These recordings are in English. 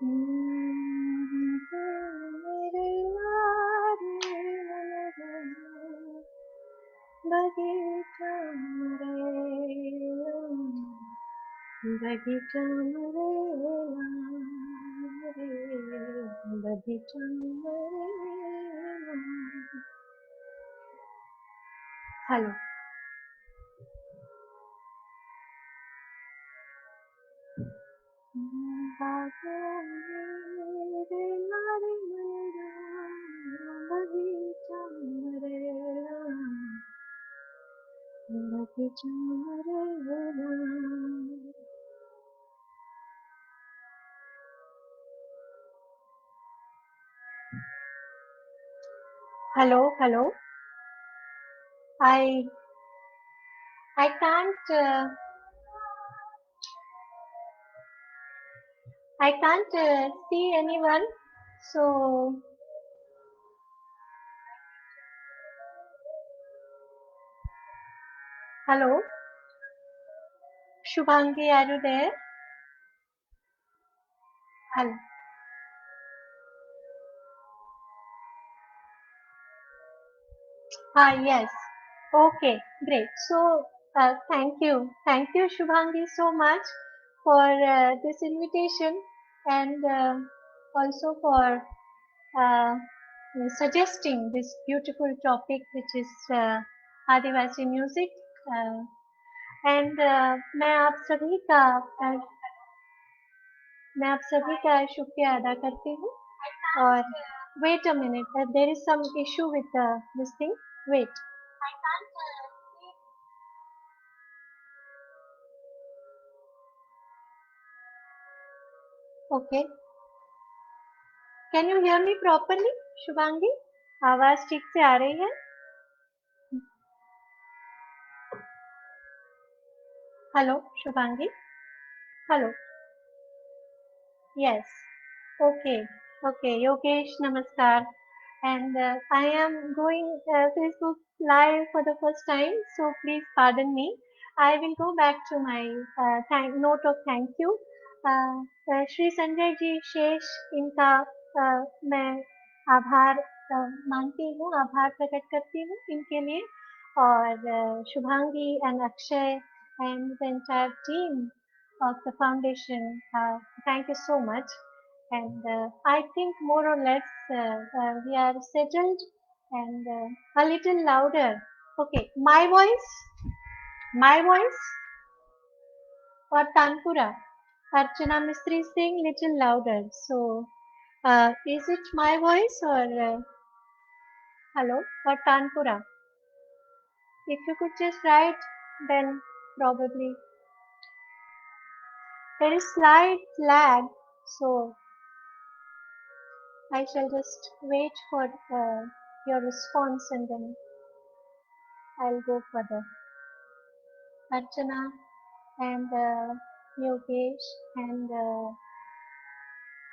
मेरे यार बगीचा मरेला बगीचा मरेला रे बगीचा मरेला. हेलो. मेरे लारे मेरा बगीचा मरेला बगीचा मरेला. Hello, hello. I I can't see anyone. So hello, Shubhangi, are you there? Hello. Yes. Okay, great. So thank you, Shubhangi, so much for this invitation and also for uh, suggesting this beautiful topic, which is Adivasi music. Uh, and मैं आप सभी का uh, मैं आप सभी का शुक्रिया अदा करती हूँ. और wait a minute, there is some issue with this thing. Wait. Okay. Can you hear me properly, Shubhangi? आवाज ठीक से आ रही है? Hello Shubhangi. Hello. Yes. Okay. Okay Yogesh, नमस्कार. And I am going Facebook live for the first time, so please pardon me. I will go back to my note of thank you. Shri Sanjay ji शेष, इनका मैं आभार मानती हूँ, आभार प्रकट करती हूँ इनके लिए. और Shubhangi and Akshay and the entire team of the foundation, thank you so much. And I think more or less we are settled and a little louder. Okay, my voice or Tanpura? Archana Mistri saying little louder. So, is it my voice or hello or Tanpura? If you could just write, then probably there is slight lag. So I shall just wait for your response and then I'll go further. Archana and Yogesh and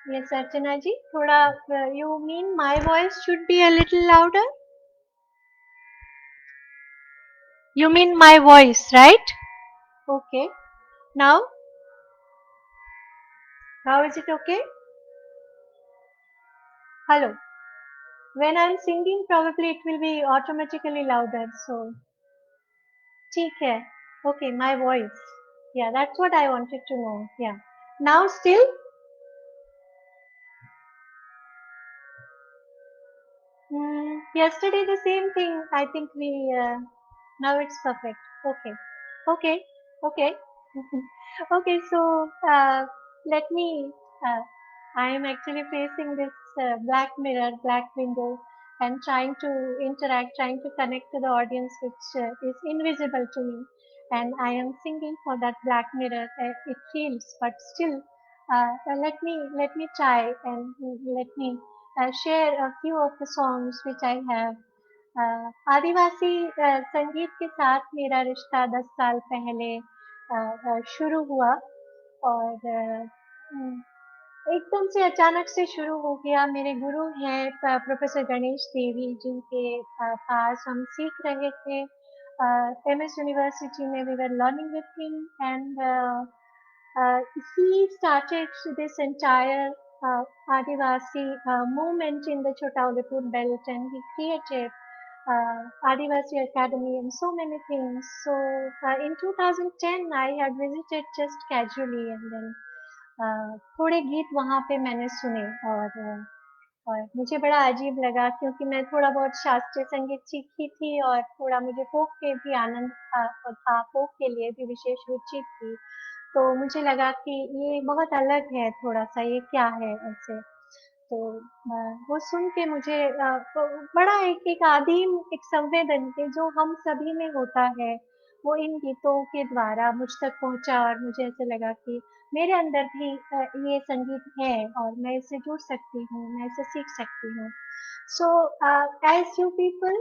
yes, Archana ji, thoda you mean my voice should be a little louder? You mean my voice, right? Okay. Now is it okay? Hello. When I'm singing, probably it will be automatically louder. So, ठीक है. Okay, my voice. Yeah, that's what I wanted to know. Yeah. Now still. Yesterday the same thing. I think we now it's perfect. Okay, okay, okay, okay. So let me. I am actually facing this black mirror, black window, and trying to interact, trying to connect to the audience, which is invisible to me. And I am singing for that black mirror. It feels, but still, let me try and let me share a few of the songs which I have. आदिवासी संगीत के साथ मेरा रिश्ता 10 साल पहले शुरू हुआ. और एकदम से अचानक से शुरू हो गया. मेरे गुरु हैं प्रोफेसर गणेश देवी, जिनके पास हम सीख रहे थे. एमएस यूनिवर्सिटी में we were learning with him and he started this entire Adivasi movement in the Chotaulepur belt, and he created Adivasi Academy and so many things. So in 2010, I had visited just casually, and then थोड़े गीत वहाँ पे मैंने सुने, और मुझे बड़ा अजीब लगा क्योंकि मैं थोड़ा बहुत शास्त्रीय संगीत सीखी थी और थोड़ा मुझे फोक के भी आनंद था, फोक के लिए भी विशेष रुचि थी। तो मुझे लगा कि ये बहुत अलग है थोड़ा-सा, ये क्या है ऐसे? तो वो सुन के मुझे तो बड़ा एक आदिम एक संवेदन के जो हम सभी में होता है, वो इन गीतों के द्वारा मुझ तक पहुँचा और मुझे ऐसे लगा कि मेरे अंदर भी ये संगीत है और मैं इससे जुड़ सकती हूँ, मैं इसे सीख सकती हूँ। So, as you people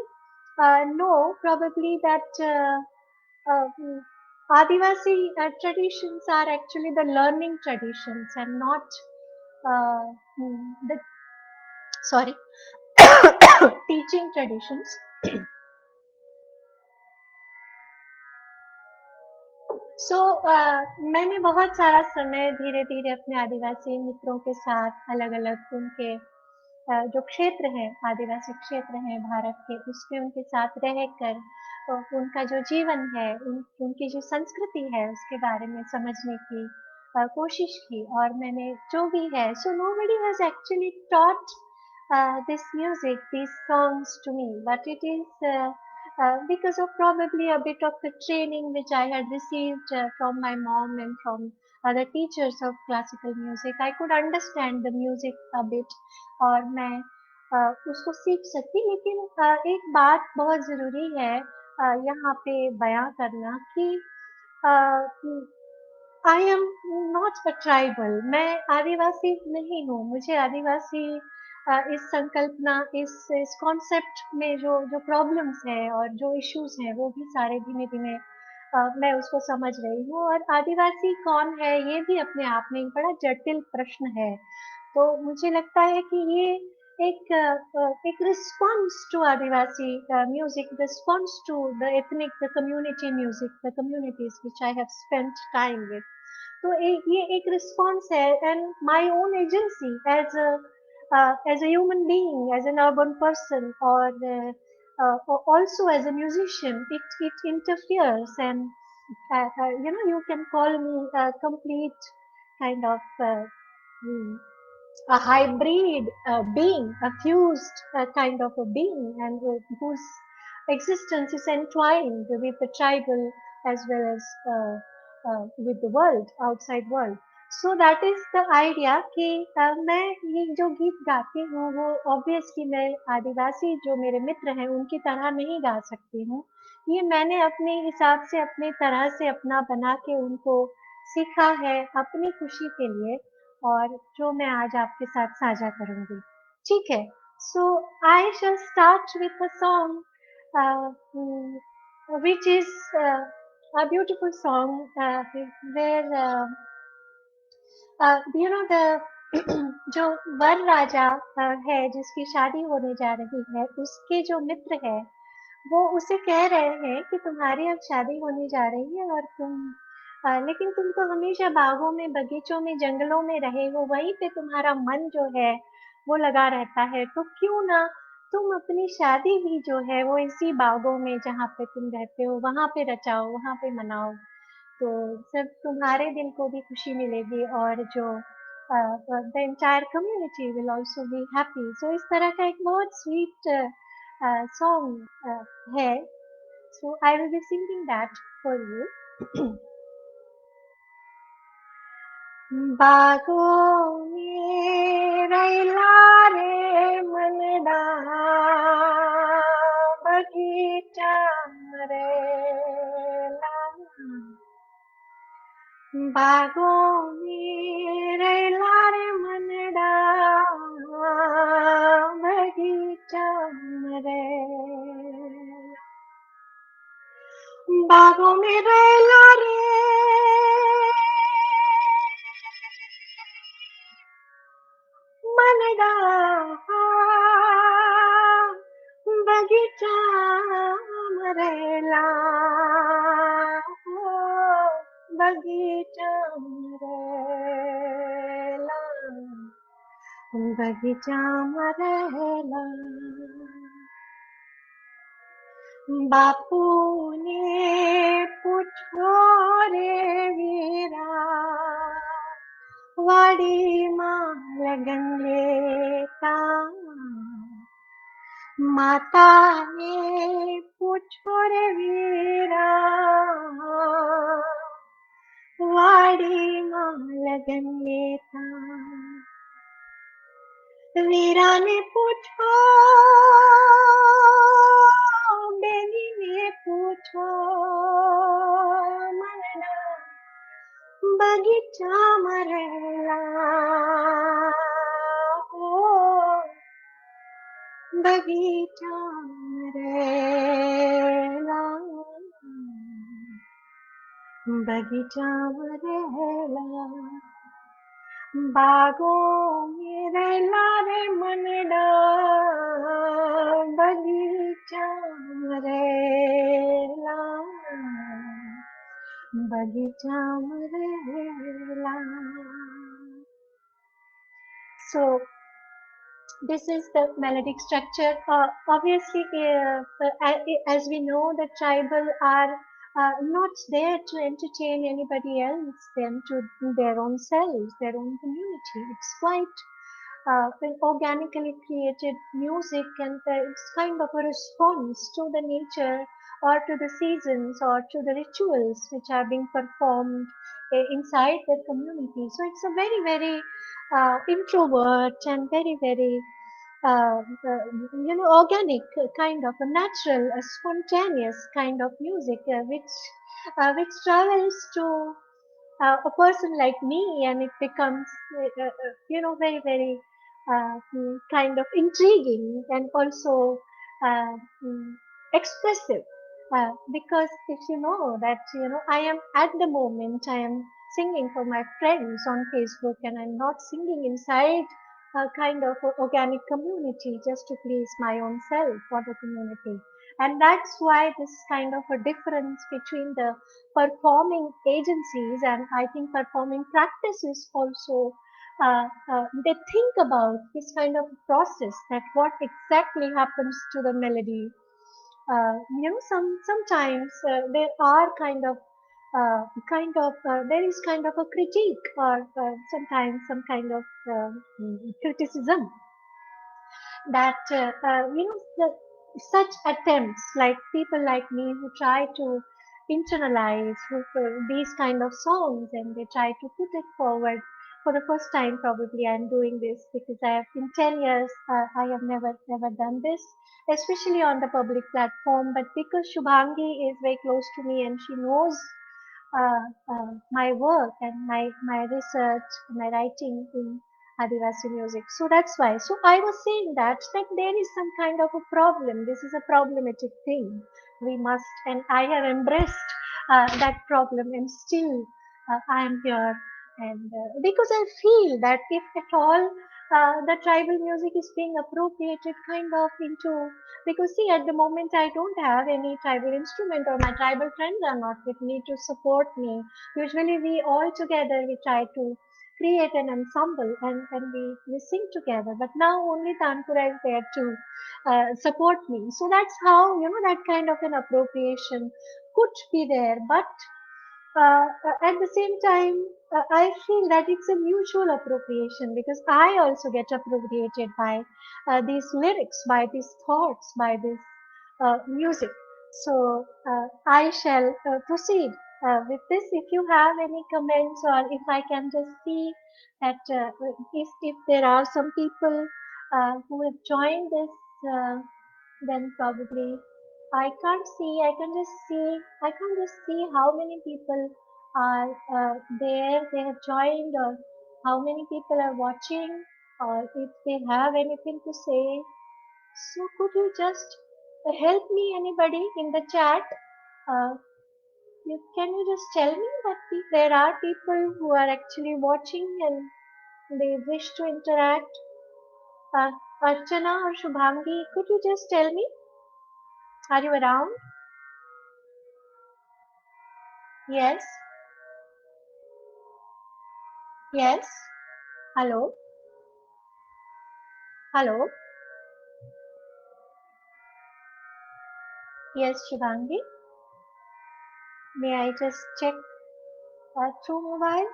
know probably that Adivasi traditions are actually the learning traditions and not the sorry teaching traditions. सो मैंने बहुत सारा समय धीरे-धीरे अपने आदिवासी मित्रों के साथ अलग-अलग उनके जो क्षेत्र हैं, आदिवासी क्षेत्र हैं भारत के, उसमें उनके साथ रहकर उनका जो जीवन है, उनकी जो संस्कृति है, उसके बारे में समझने की कोशिश की और मैंने जो भी है, so nobody has actually taught this music, these songs to me, but it is because of probably a bit of the training which I had received from my mom and from other teachers of classical music. I could understand the music a bit और मैं उसको सीख सकी, लेकिन एक बात बहुत ज़रूरी है यहाँ पे बयां करना कि I am not a tribal, मैं आदिवासी नहीं हूँ। मुझे आदिवासी इस संकल्पना, इस कॉन्सेप्ट में जो प्रॉब्लम्स हैं और जो इश्यूज हैं वो भी सारे धीमे धीमे मैं उसको समझ रही हूँ और आदिवासी कौन है ये भी अपने आप में एक बड़ा जटिल प्रश्न है। तो मुझे लगता है कि ये एक response to adivasi music, response to the ethnic, the community music, the communities which I have spent time with. तो ये एक रिस्पॉन्स है and my own agency as a human being, as an urban person, or also as a musician, it interferes and you can call me a complete kind of mm, a hybrid being, a fused kind of a being, and whose existence is entwined with the tribal as well as with the world, outside world. So that is the idea कि मैं ये जो गीत गाती हूँ वो obviously मैं आदिवासी जो मेरे मित्र हैं उनकी तरह नहीं गा सकती हूँ। ये मैंने अपने हिसाब से अपनी तरह से अपना बना के उनको सीखा है अपनी खुशी के लिए और जो मैं आज आपके साथ साझा करूंगी। ठीक है, so I shall start with a song which is a beautiful song where the जो वर राजा है जिसकी शादी होने जा रही है उसके जो मित्र है वो उसे कह रहे हैं कि तुम्हारी अब शादी होने जा रही है और लेकिन तुम तो हमेशा बागों में, बगीचों में, जंगलों में रहे हो, वहीं पे तुम्हारा मन जो है वो लगा रहता है, तो क्यों ना तुम अपनी शादी भी जो है वो इसी बागों में जहाँ पे तुम रहते हो वहां पे रचाओ, वहां पे मनाओ, तो सिर्फ तुम्हारे दिल को भी खुशी मिलेगी और जो the entire community will also be happy. So इस तरह का एक बहुत स्वीट सॉन्ग है। So I will be singing that for you. बागों में रैला रे मनडा, बगीचा मरेला, बागों में रैला रे मनडा, बगीचा मरेला, बागों में रैला रे मनडा, बगीचा मरेला, बगीचा मरेला, बगीचाમાં રહેલા બાપુને પૂછો રે વીરા વાડીમાં લગન લેતા માતાને પૂછો રે વીરા વાડીમાં લગન લેતા वीराने पूछो बेनी ने पूछो मनना बगीचा मरेला हो बगीचा मरेला बगीचा मरेला बागों में रहला रे मनडा बगीचा में रहला बगीचा में रहला. So this is the melodic structure. Obviously, as we know, the tribal are not there to entertain anybody else than to their own selves, their own community. It's quite organically created music, and it's kind of a response to the nature or to the seasons or to the rituals which are being performed inside the community. So it's a very, very introvert and very, very organic kind of a natural, a spontaneous kind of music, which travels to a person like me, and it becomes very, very kind of intriguing and also uh, mm, expressive, because if you know that I am at the moment I am singing for my friends on Facebook, and I'm not singing inside a kind of a organic community just to please my own self or the community. And that's why this kind of a difference between the performing agencies and I think performing practices also, they think about this kind of process, that what exactly happens to the melody. Sometimes there are there is kind of a critique, or sometimes some kind of criticism, that such attempts, like people like me who try to internalize these kind of songs, and they try to put it forward for the first time. Probably I'm doing this because I have in 10 years I have never done this, especially on the public platform. But because Shubhangi is very close to me and she knows my work and my research, my writing in Adivasi music. So that's why. So I was saying that there is some kind of a problem. This is a problematic thing. We must, and I have embraced that problem, and still I am here. And because I feel that if at all the tribal music is being appropriated kind of into, because see, at the moment I don't have any tribal instrument, or my tribal friends are not with me to support me. Usually we all together we try to create an ensemble, and we sing together. But now only Tanpura is there to support me. So that's how, that kind of an appropriation could be there. But at the same time, I feel that it's a mutual appropriation, because I also get appropriated by these lyrics, by these thoughts, by this music. So I shall proceed with this. If you have any comments, or if I can just see that if there are some people who have joined this, then probably I can't see. I can just see how many people are there. They have joined, or how many people are watching, or if they have anything to say. So could you just help me, anybody in the chat? Uh, can you just tell me that if there are people who are actually watching and they wish to interact? Uh, Archana or Shubhangi, could you just tell me? Are you around? Yes. Yes. Hello. Hello. Yes, Shivangi. May I just check through mobile?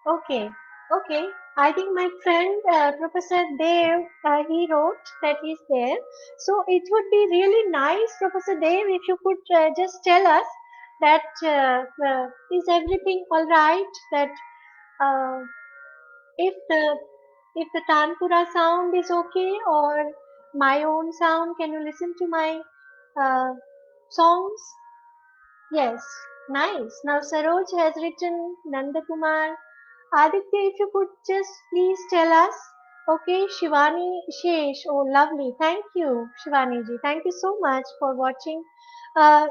Okay. Okay. I think my friend Professor Dev, he wrote that he's there. So it would be really nice, Professor Dev, if you could just tell us that is everything all right? That uh, if the Tanpura sound is okay, or my own sound, can you listen to my uh, songs? Yes, nice. Now Saroj has written Nandakumar. Aditya, if you could just please tell us. Okay, Shivani Shesh. Oh, lovely. Thank you, Shivani ji. Thank you so much for watching. Uh,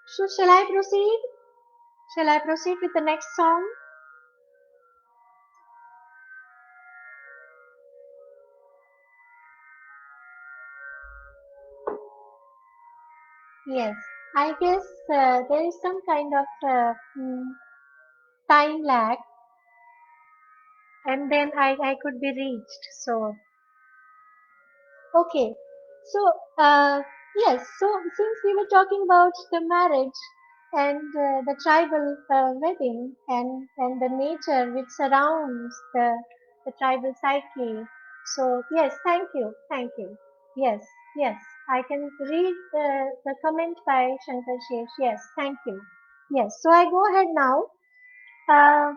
so shall I proceed? Shall I proceed with the next song? Yes. I guess there is some kind of time lag, and then I could be reached. So okay. So, yes, so since we were talking about the marriage and the tribal wedding and the nature which surrounds the tribal psyche. So, yes, thank you, thank you. Yes, yes, I can read the comment by Shankar Shesh. Yes, thank you. Yes, so I go ahead now. Uh,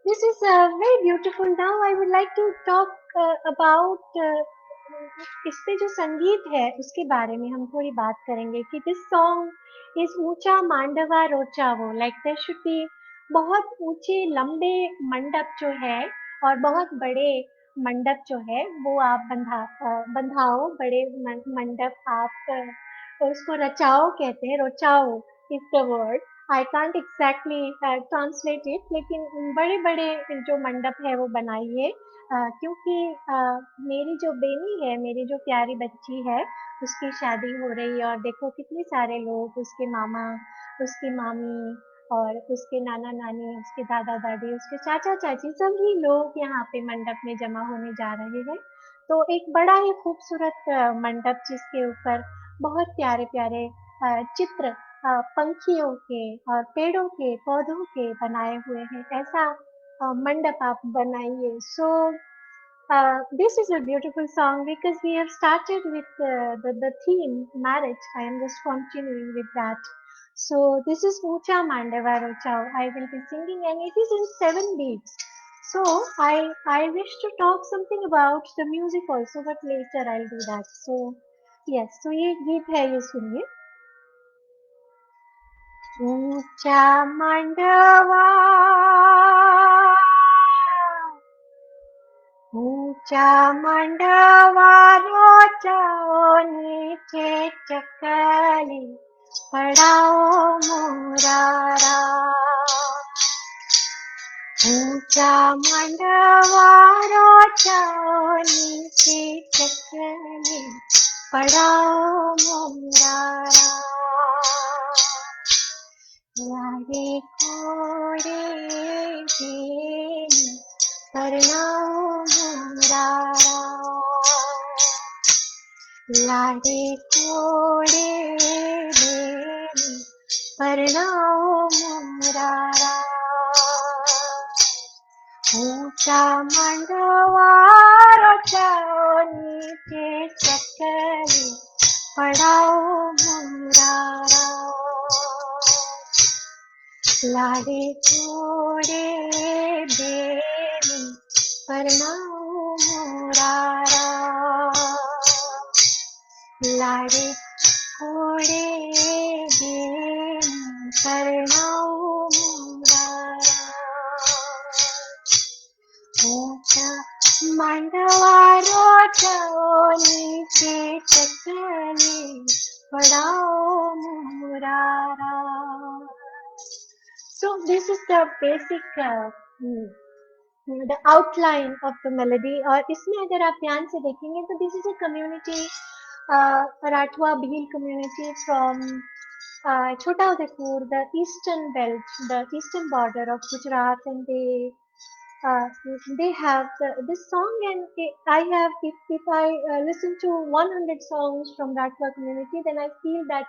this is very beautiful. Now I would like to talk about इस पे जो संगीत है उसके बारे में हम थोड़ी बात करेंगे कि दिस सॉन्ग इज ऊंचा मांडवा रोचा वो लाइक देयर शुड बी बहुत ऊंचे लंबे मंडप जो है और बहुत बड़े मंडप जो है वो आप बंधाओ बड़े मंडप आप उसको रचाओ कहते हैं रोचाओ is the word I can't exactly translate it लेकिन बड़े बड़े जो मंडप है वो बनाइए क्योंकि मेरी जो बेनी है मेरी जो प्यारी बच्ची है उसकी शादी हो रही है और देखो कितने सारे लोग उसके मामा उसकी मामी और उसके नाना नानी उसके दादा दादी उसके चाचा चाची सभी लोग यहाँ पे मंडप में जमा होने जा रहे हैं तो एक बड़ा ही खूबसूरत मंडप जिसके ऊपर बहुत प्यारे प्यारे चित्र पंखियों के और पेड़ों के पौधों के बनाए हुए हैं ऐसा मंडप आप बनाइए सो this is a beautiful song because we have started with the theme marriage. I am just continuing with that. So this is Ucha Mandava Rochao. I will be singing and it is in 7 beats. So I wish to talk something about the music also, but later I'll do that. So yes, so ये गीत है ये सुनिए. ऊंचा मंडवा ऊंचा मंडवारो जाओ नीचे चकली पड़ाओ मुरारा ऊंचा मंडवारो जाओ नीचे चकली पड़ाओ मुरारा लारे घोड़े बेनी परनाओ मुरारा लाडे घोड़े बेनी परनाओ मुरारा ऊंचा मंडवारो जाओ नीचे चकली पड़ाओ मुरारा लाडे घोड़े बेनी परनाओ मुरारा लाडे घोड़े बेनी परनाओ मुरारा ऊंचा मंडवारो जाओ नीचे चकली पड़ाओ मुरारा. So this is the basic the outline of the melody और इसमें अगर आप ध्यान से देखेंगे तो this is a community Rathwa Bhil community from Chota Udeipur, the eastern belt, the eastern border of Gujarat, and they uh, they have this song, and I have, if I listen to 100 songs from Ratwa community, then I feel that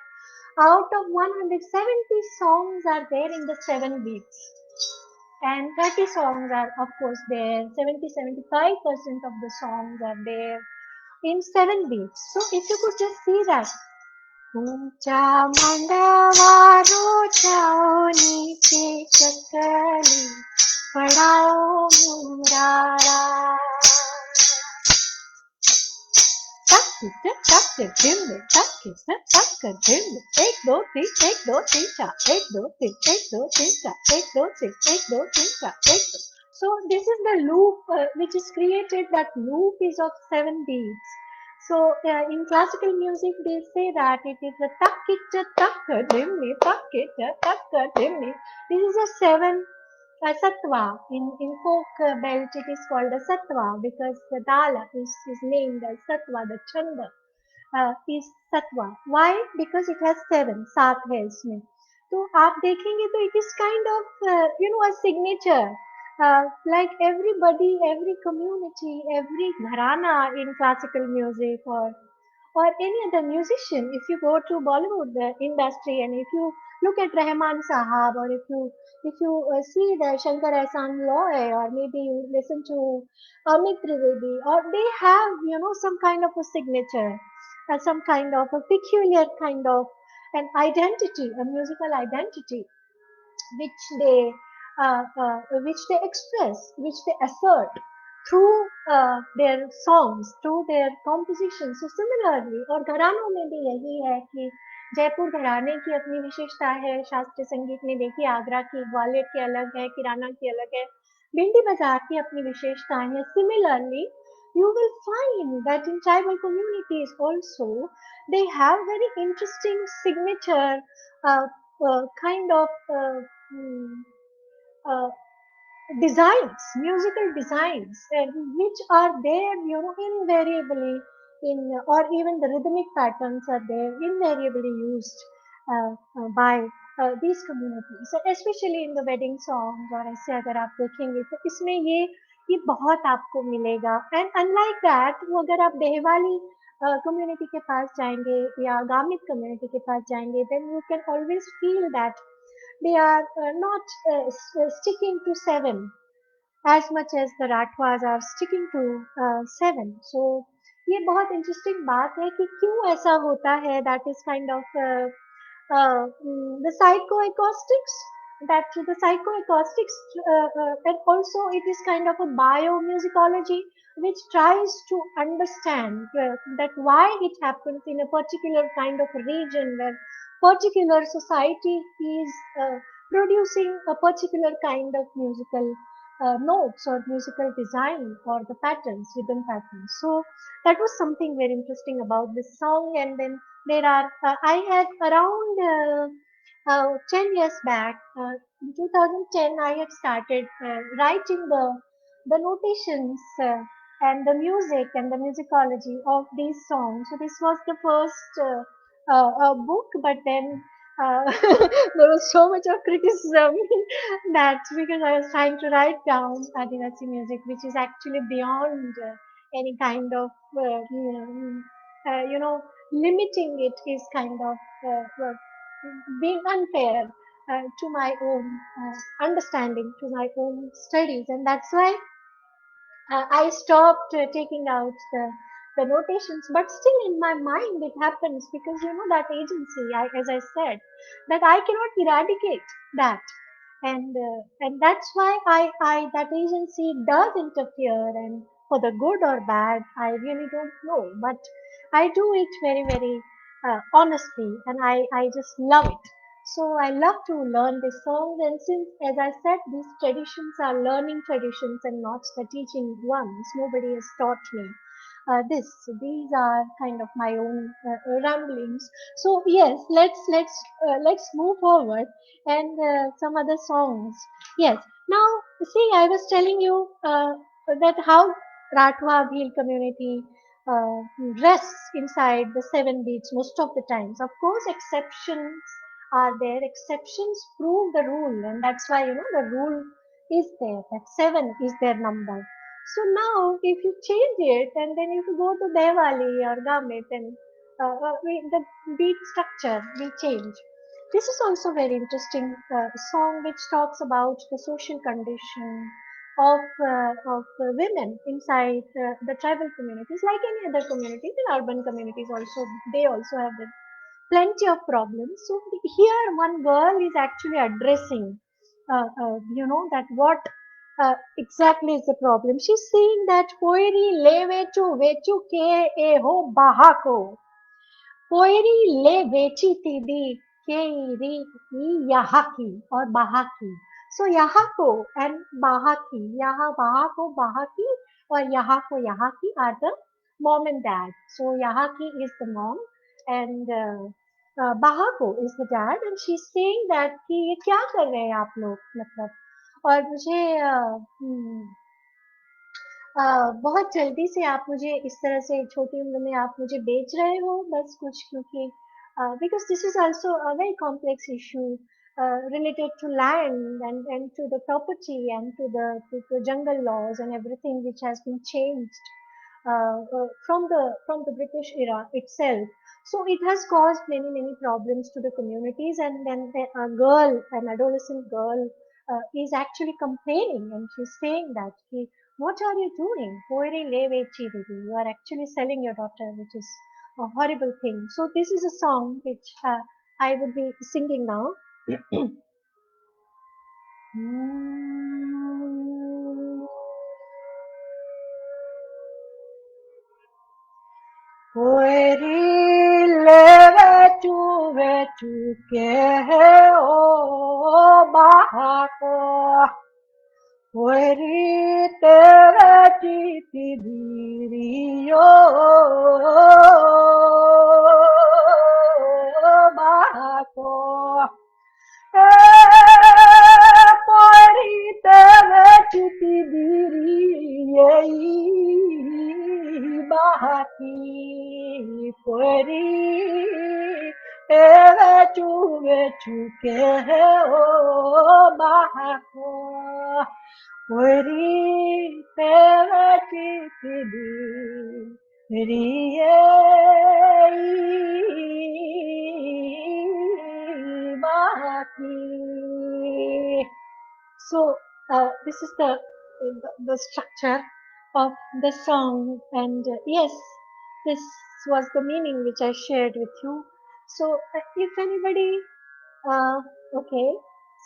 out of 170 songs are there in the 7 beats, and 30 songs are of course there. 75% of the songs are there in 7 beats. So if you could just see that. ऊंचा मंडवारो जाओ नीचे चकली पड़ाओ मुरारा तक dim तक dim 1 2 3 1 2 3 4 1 2 3 1 2 3 4 1 2 3 1 2 3 4 1 2. So this is the loop which is created. That loop is of 7 beats. So in classical music they say that it is a takita takadimni takita takadimni. This is a seven sattva. In folk belt it is called a sattva because the dala is named as sattva. The chanda is sattva. Why? Because it has seven, सात है इसमें. तो आप देखेंगे तो it is kind of a signature. Like everybody, every community, every gharana in classical music, or any other musician, if you go to Bollywood industry, and if you look at Rahman Sahab, or if you see the Shankar Ehsaan Loy, or maybe you listen to Amit Trivedi, or they have some kind of a signature, some kind of a peculiar kind of an identity, a musical identity, which they which they express, which they assert through their songs, through their composition. So similarly, और घरानों में भी यही है कि जयपुर घराने की अपनी विशेषता है. शास्त्रीय संगीत में देखिए आगरा की, ग्वालियर की अलग है, किराना की अलग है, भिंडी बाजार की अपनी विशेषताएं हैं. Similarly, you will find that in tribal communities also they have very interesting signature uh, kind of mm, uh, designs, musical designs, which are there, invariably or even the rhythmic patterns are there, invariably used by these communities, especially in the wedding songs. और ऐसे अगर आप देखेंगे तो इसमें ये बहुत आपको मिलेगा. एंड अनलाइक दैट, वो अगर आप देहवाली कम्युनिटी के पास जाएंगे या गामित कम्युनिटी के पास जाएंगे, then you can always feel that they are not sticking to seven as much as the Rathwas are sticking to seven. So ये बहुत इंटरेस्टिंग बात है कि क्यों ऐसा होता है. That is kind of the psychoacoustics. That the psychoacoustics, and also it is kind of a biomusicology which tries to understand that why it happens in a particular kind of region where particular society is producing a particular kind of musical notes or musical design or the patterns, rhythm patterns. So that was something very interesting about this song. And then there are, I had around 10 years back, in 2010, I had started writing the notations and the music and the musicology of these songs. So this was the first book, but then there was so much of criticism that because I was trying to write down Adivasi music, which is actually beyond any kind of, limiting it is kind of being unfair to my own understanding, to my own studies, and that's why I stopped taking out the notations. But still, in my mind, it happens because that agency, as I said, that I cannot eradicate that, and that's why that agency does interfere, and for the good or bad, I really don't know, but I do it very very honestly, and I just love it. So I love to learn these songs, and since, as I said, these traditions are learning traditions and not the teaching ones, nobody has taught me this. These are kind of my own ramblings. So yes, let's move forward and some other songs. Yes. Now, see, I was telling you that how Ratwa Bhil community uh, rests inside the 7 beats most of the times. Of course, exceptions are there. Exceptions prove the rule, and that's why the rule is there, that 7 is their number. So now if you change it and then if you go to Devali or Gamit and the beat structure we change. This is also very interesting song which talks about the social condition of women inside the tribal communities, like any other communities, in urban communities also, they also have plenty of problems. So here one girl is actually addressing, that what exactly is the problem. She's saying that koiri levechu vechu ke eho bahako, koiri le vechi tidi keiri ki yahaki or bahaki. So yahako and bahaki, yaha bahako bahaki or yahako yahaki are the mom and dad. So yahaki is the mom and Bahako is the dad, and she's saying that कि ये क्या कर रहे हैं आप लोग, मतलब और मुझे बहुत जल्दी से आप मुझे इस तरह से छोटी उम्र में आप मुझे बेच रहे हो बस कुछ, क्योंकि because this is also a very complex issue related to land and to the property and to the jungle laws and everything which has been changed from the British era itself. So it has caused many problems to the communities, and then a girl, an adolescent girl, is actually complaining, and she's saying that what are you doing? Poire levechi didi. You are actually selling your daughter, which is a horrible thing. So this is a song which I would be singing now. Poiri levechu ke o bahako. Poiri tevechi tibirio bahako. Poiri tevechi tibirio bahaki. Poiri tevechu ke o bahako. Puri Devati Bahati. So this is the structure of the song, and yes, this was the meaning which I shared with you. So if anybody okay.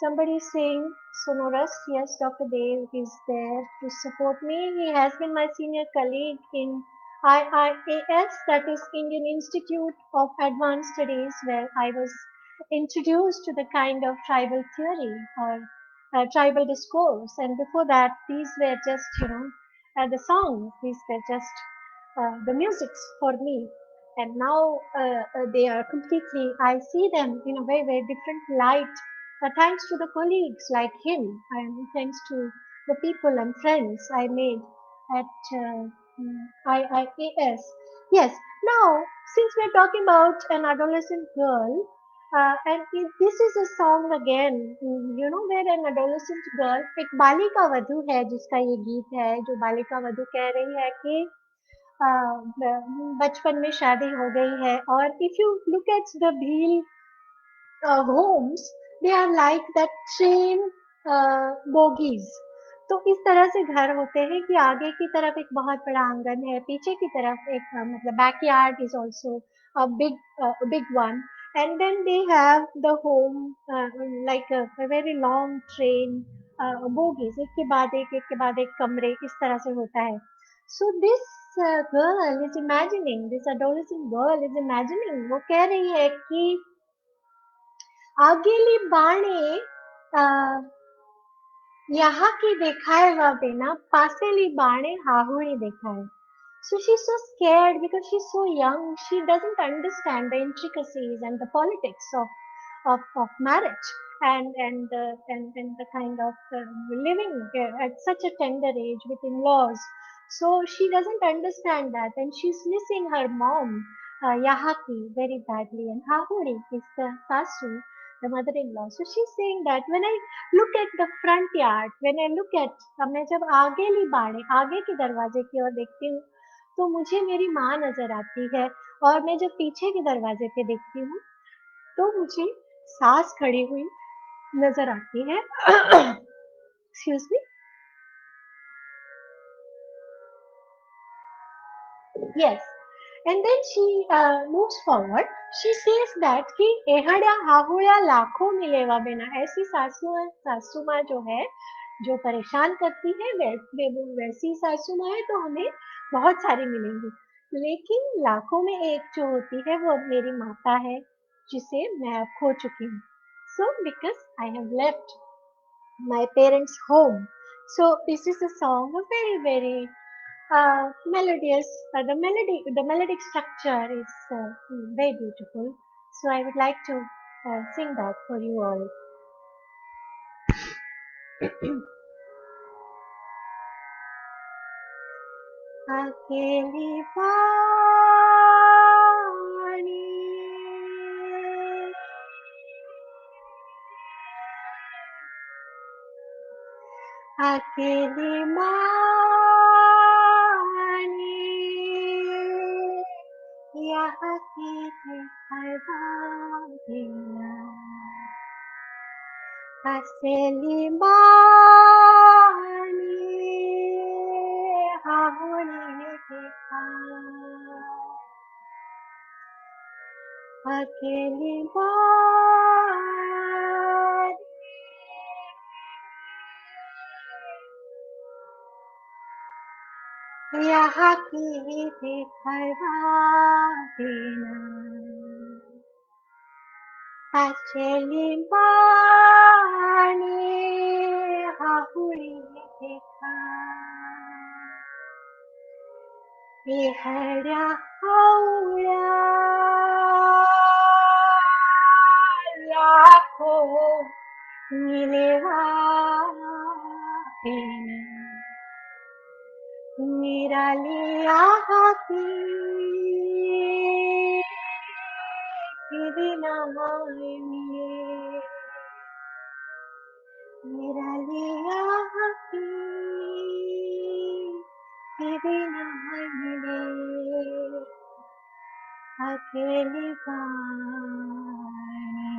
Somebody is saying, Sonoras, yes, Dr. Dave is there to support me. He has been my senior colleague in IIAS, that is Indian Institute of Advanced Studies, where I was introduced to the kind of tribal theory or tribal discourse. And before that, these were just, the songs. These were just the musics for me. And now they are completely, I see them in a very different light, thanks to the colleagues like him, and thanks to the people and friends I made at IIAS. Yes, now, since we're talking about an adolescent girl, this is a song again, where an adolescent girl, एक बालिका वधू है जिसका ये गीत है, जो बालिका वधू कह रही है कि बचपन में शादी हो गई है, और if you look at the Bhil homes, they are like that train bogies. तो इस तरह से घर होते हैं कि आगे की तरफ एक बहुत बड़ा आंगन है, पीछे की तरफ एक मतलब backyard is also a big one, and then they have the home like a very long train bogies, एक के बाद एक कमरे इस तरह से होता है. So this girl is imagining, this adolescent girl is imagining, वो कह रही है कि आगेली बाणे यहाँ की देखाए वा बेना पासेली बाणे हाहुड़ी देखाए. So she's so scared because she's so young. She doesn't understand the intricacies and the politics of marriage and the kind of living at such a tender age with in-laws. So she doesn't understand that, and she's missing her mom, Yahaki, very badly. And Hahuri is the sasu. the mother-in-law. So she's saying that when I look at the front yard, when I look at मैं जब आगेली बाड़े आगे के दरवाजे की ओर देखती हूँ तो मुझे मेरी माँ नजर आती है और मैं जब पीछे के दरवाजे पे देखती हूँ तो मुझे सास खड़ी हुई नजर आती है. Excuse me. Yes. And then she moves forward. She says that कि एहड़ा हाहुड़ा लाखों मिलेवा बिना. ऐसी सासू माँ जो है जो परेशान करती है वो वैसी सासू माँ है तो हमें बहुत सारी मिलेंगी लेकिन लाखों में एक जो होती है वो अब मेरी माता है जिसे मैं अब खो चुकी हूँ. So because I have left my parents' home. So this is a song, a very melodious. The melodic structure is very beautiful. So I would like to sing that for you all. अकेली वाणी अकेली मानी यहाँ की हवादिया अकेली मानी हाहुने देखा अकेली मानी यहाँ की दिखवा देना अकेली मानी हाहुने देखा एहड़ा हाउड़ा लाखों मिलेवा बिना मेरा लिया हाथी बिना मिले मेरा लिया हाथी बिना मिले अकेली वाणी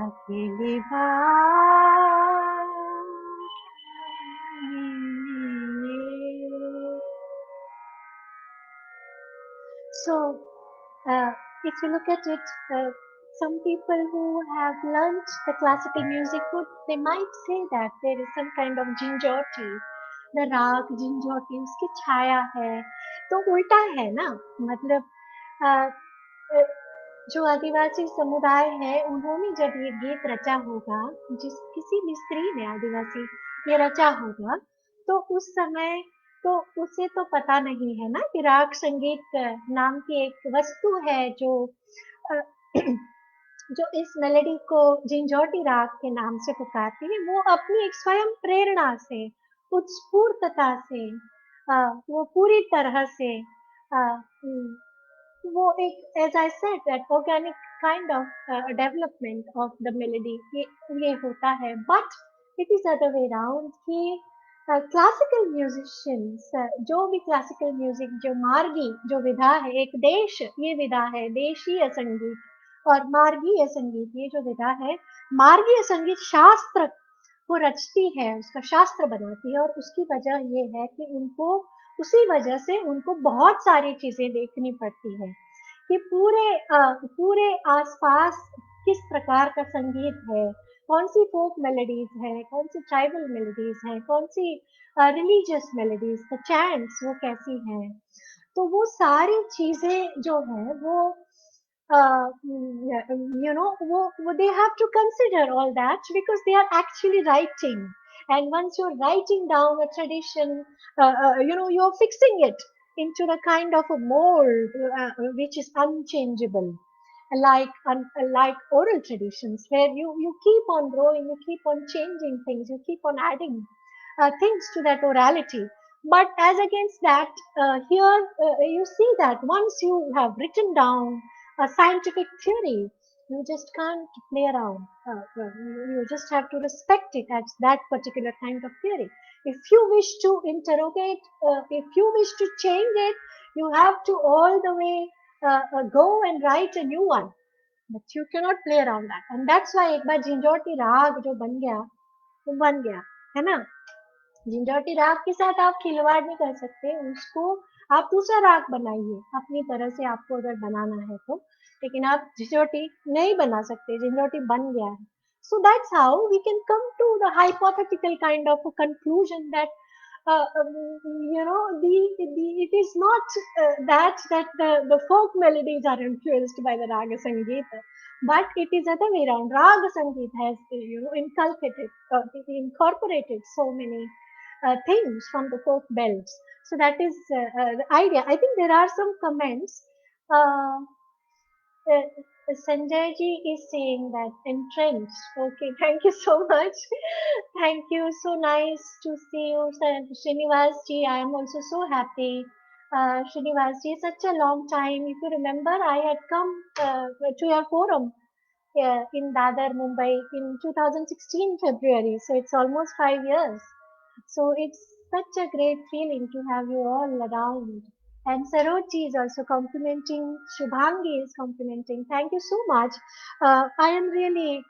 अकेली वाणी. So, if you look at it, some people who have learnt the classical music they might say that there is some kind of Jinjoti. The राग Jinjoti उसकी छाया है तो उल्टा है ना मतलब जो आदिवासी समुदाय है उन्होंने जब ये गीत रचा होगा जिस किसी भी स्त्री ने आदिवासी ये रचा होगा तो उस समय तो उसे तो पता नहीं है ना कि राग संगीत नाम की एक वस्तु है जो अ, जो इस मेलोडी को जिंजोटी राग के नाम से पुकारती है वो अपनी एक स्वयं प्रेरणा से उत्स्फूर्तता से वो पूरी तरह से वो एक as I said that organic kind of development of the melody ये होता है but it is other way round कि क्लासिकल म्यूजिशियंस जो भी क्लासिकल म्यूजिक जो मार्गी जो विधा है एक देश ये विधा है देशीय संगीत और मार्गीय संगीत ये जो विधा है मार्गीय संगीत शास्त्र को रचती है उसका शास्त्र बनाती है और उसकी वजह ये है कि उनको उसी वजह से उनको बहुत सारी चीजें देखनी पड़ती है कि पूरे आसपास किस प्रकार का संगीत है कौन सी फोक मेलोडीज है कौन सी ट्राइबल मेलोडीज है कौन सी रिलीजियस मेलोडीज द चैंट्स वो कैसी हैं तो वो सारी चीजें जो है वो they have to consider all that because they are actually writing. And once you're writing down a tradition, you're fixing it into a kind of a mold which is unchangeable. Like oral traditions, where you keep on growing, you keep on changing things, you keep on adding things to that orality. But as against that, here you see that once you have written down a scientific theory, You just can't play around. You just have to respect it as that particular kind of theory. If you wish to interrogate, if you wish to change it, you have to all the way go and write a new one. But you cannot play around that. And that's why एक बार झंझोटी राग जो बन गया, है ना? झंझोटी राग के साथ आप खिलवाड़ नहीं कर सकते, उसको आप दूसरा राग बनाइए अपनी तरह से, आपको अगर बनाना है तो, लेकिन आप झंझोटी नहीं बना सकते, झंझोटी बन गया है. So that's how we can come to the hypothetical kind of a conclusion that it is not that the folk melodies are influenced by the raga sangeet, but it is other way around. Raga sangeet has incorporated so many things from the folk bells. So that is the idea. I think there are some comments. Uh, Sanjay ji is saying that entrenched. Okay, thank you so much. Thank you. So nice to see you, Srinivas ji. I am also so happy. Srinivas ji, such a long time. If you remember, I had come to your forum in Dadar, Mumbai in 2016 February. So it's almost 5 years. So it's such a great feeling to have you all around. And Saroji is also complimenting, Shubhangi is complimenting. Thank you so much. I am really,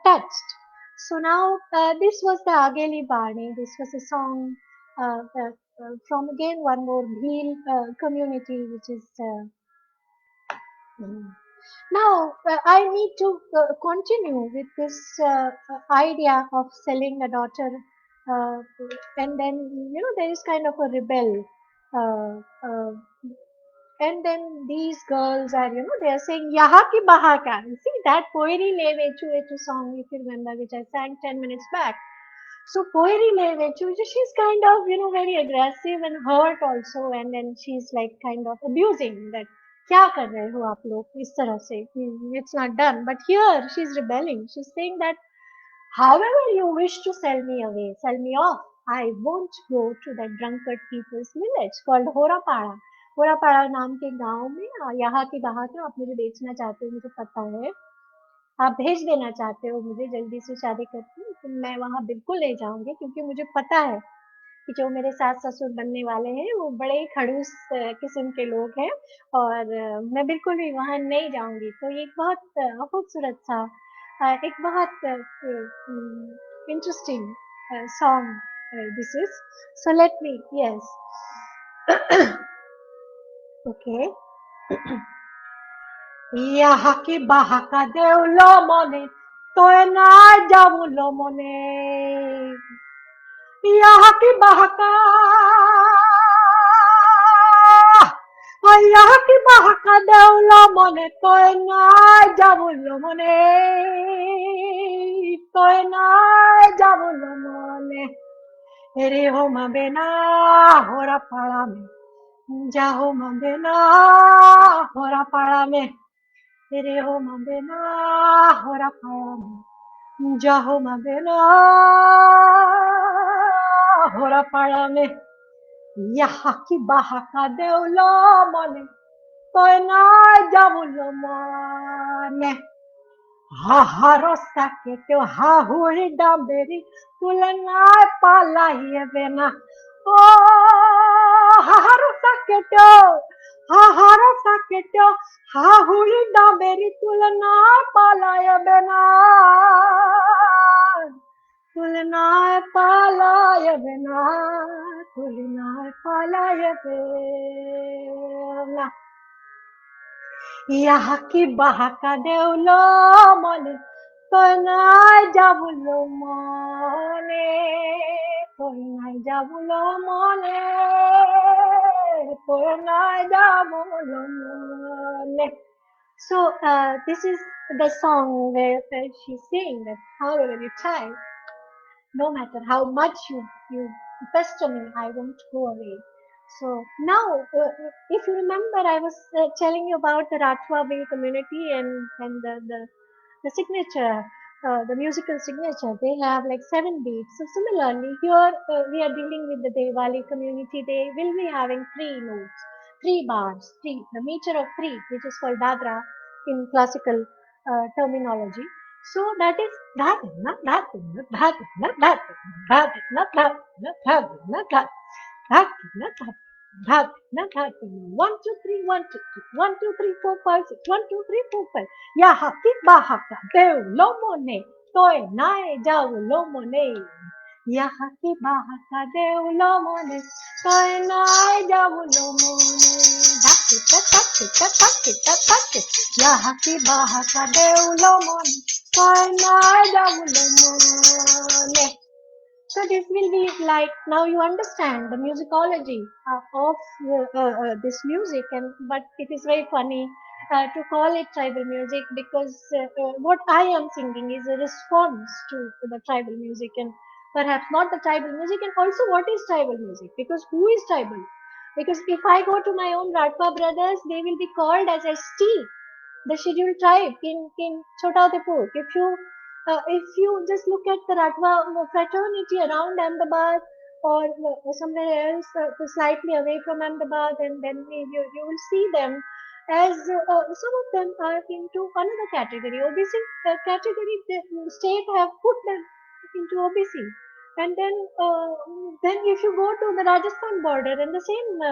touched. So now, this was the Ageli Bani. This was a song from again one more Bhil community, which is mm, now, I need to continue with this idea of selling a daughter, uh, and then there is kind of a rebel, uh, uh, and then these girls are they are saying "Yaha ki baha ka." You see that Poiri Le Vechu Vechu song, if you remember, which I sang 10 minutes back. So Poiri Le Vechu, she's kind of very aggressive and hurt also, and then she's like kind of abusing that. क्या कर रहे हो आप लोग इस तरह से? It's not done. But here she's rebelling. She's saying that however you wish to sell me away, sell me off, I won't go to that drunkard people's village called Horapara. होरापाड़ा नाम के गांव में यहाँ की बाहर ना आप मुझे बेचना चाहते हो, मुझे पता है. आप भेज देना चाहते हो मुझे जल्दी से शादी करके, लेकिन मैं वहाँ बिल्कुल नहीं जाऊंगी, क्योंकि मुझे पता है कि जो मेरे सास ससुर बनने वाले हैं वो बड़े ही खड़ूस किस्म के लोग हैं, और मैं बिल्कुल भी वहाँ नहीं जाऊंगी. तो ये एक बहुत खूबसूरत सा, एक बहुत interesting song this is. So let me, yes, okay. यहाँ की बाहका देवलो मने तो ना जाऊलो मने, यहाँ की बाहका, यहाँ की बाहका देवलो मने तो ना जाऊलो मने, तो ना जाऊलो मने. रे हो मबेना होरा पाड़ा में, जाहो मबेना होरा पाड़ा में. रे हो मबेना होरा पाड़ा में, जाहो मबेना होरा पाड़ा में. यहाँ की बाहका देवलो मने तो ना जाऊलो मने. हाहारो साकेतो हाहुरी डांबेरी तुलना पालाई बेना. ओ हाहारो साकेतो हाहुरी डांबेरी तुलना पालाई बेना, तुलना पालाई बेना, तुलना पालाई बेना. यहाँ की बाहका देवलो मने तो ना जाबुलो मने, तो ना जाबुलो मने, तो ना जाबुलो मने. So this is the song where she's saying that however you try, no matter how much you pester me, I won't go away. So now, if you remember, I was telling you about the Rathwa Bay community and the signature, the musical signature. They have like 7 beats. So similarly, here we are dealing with the Diwali community. They will be having 3 notes, 3 bars, the meter of 3, which is called Dagra. in classical terminology. So that is that, not that, not that, not that, that, not that, not that, not that, that, not that. That, not that. 1, 2, 3, 1, 2, 3, 1, 2, 3, 4, 5, 6. 1, 2, 3, 4, 5. Yahaki bahaka deu lomone. Toe nae jau lomone. Yahaki bahaka deu lomone. Toe nae jau lomone. Takita, takita, takita, takita. Yahaki bahaka deu lomone. Toe nae jau lomone. So this will be like, now you understand the musicology of this music, and but it is very funny to call it tribal music, because what I am singing is a response to the tribal music, and perhaps not the tribal music, and also what is tribal music, because who is tribal? Because if I go to my own Radha brothers, they will be called as ST, the scheduled tribe in Chotaudepur. If you just look at the Ratwa fraternity around Ahmedabad, or somewhere else slightly away from Ahmedabad, and then you will see them as some of them are into another category, OBC category. The state have put them into OBC, and then if you go to the Rajasthan border and the same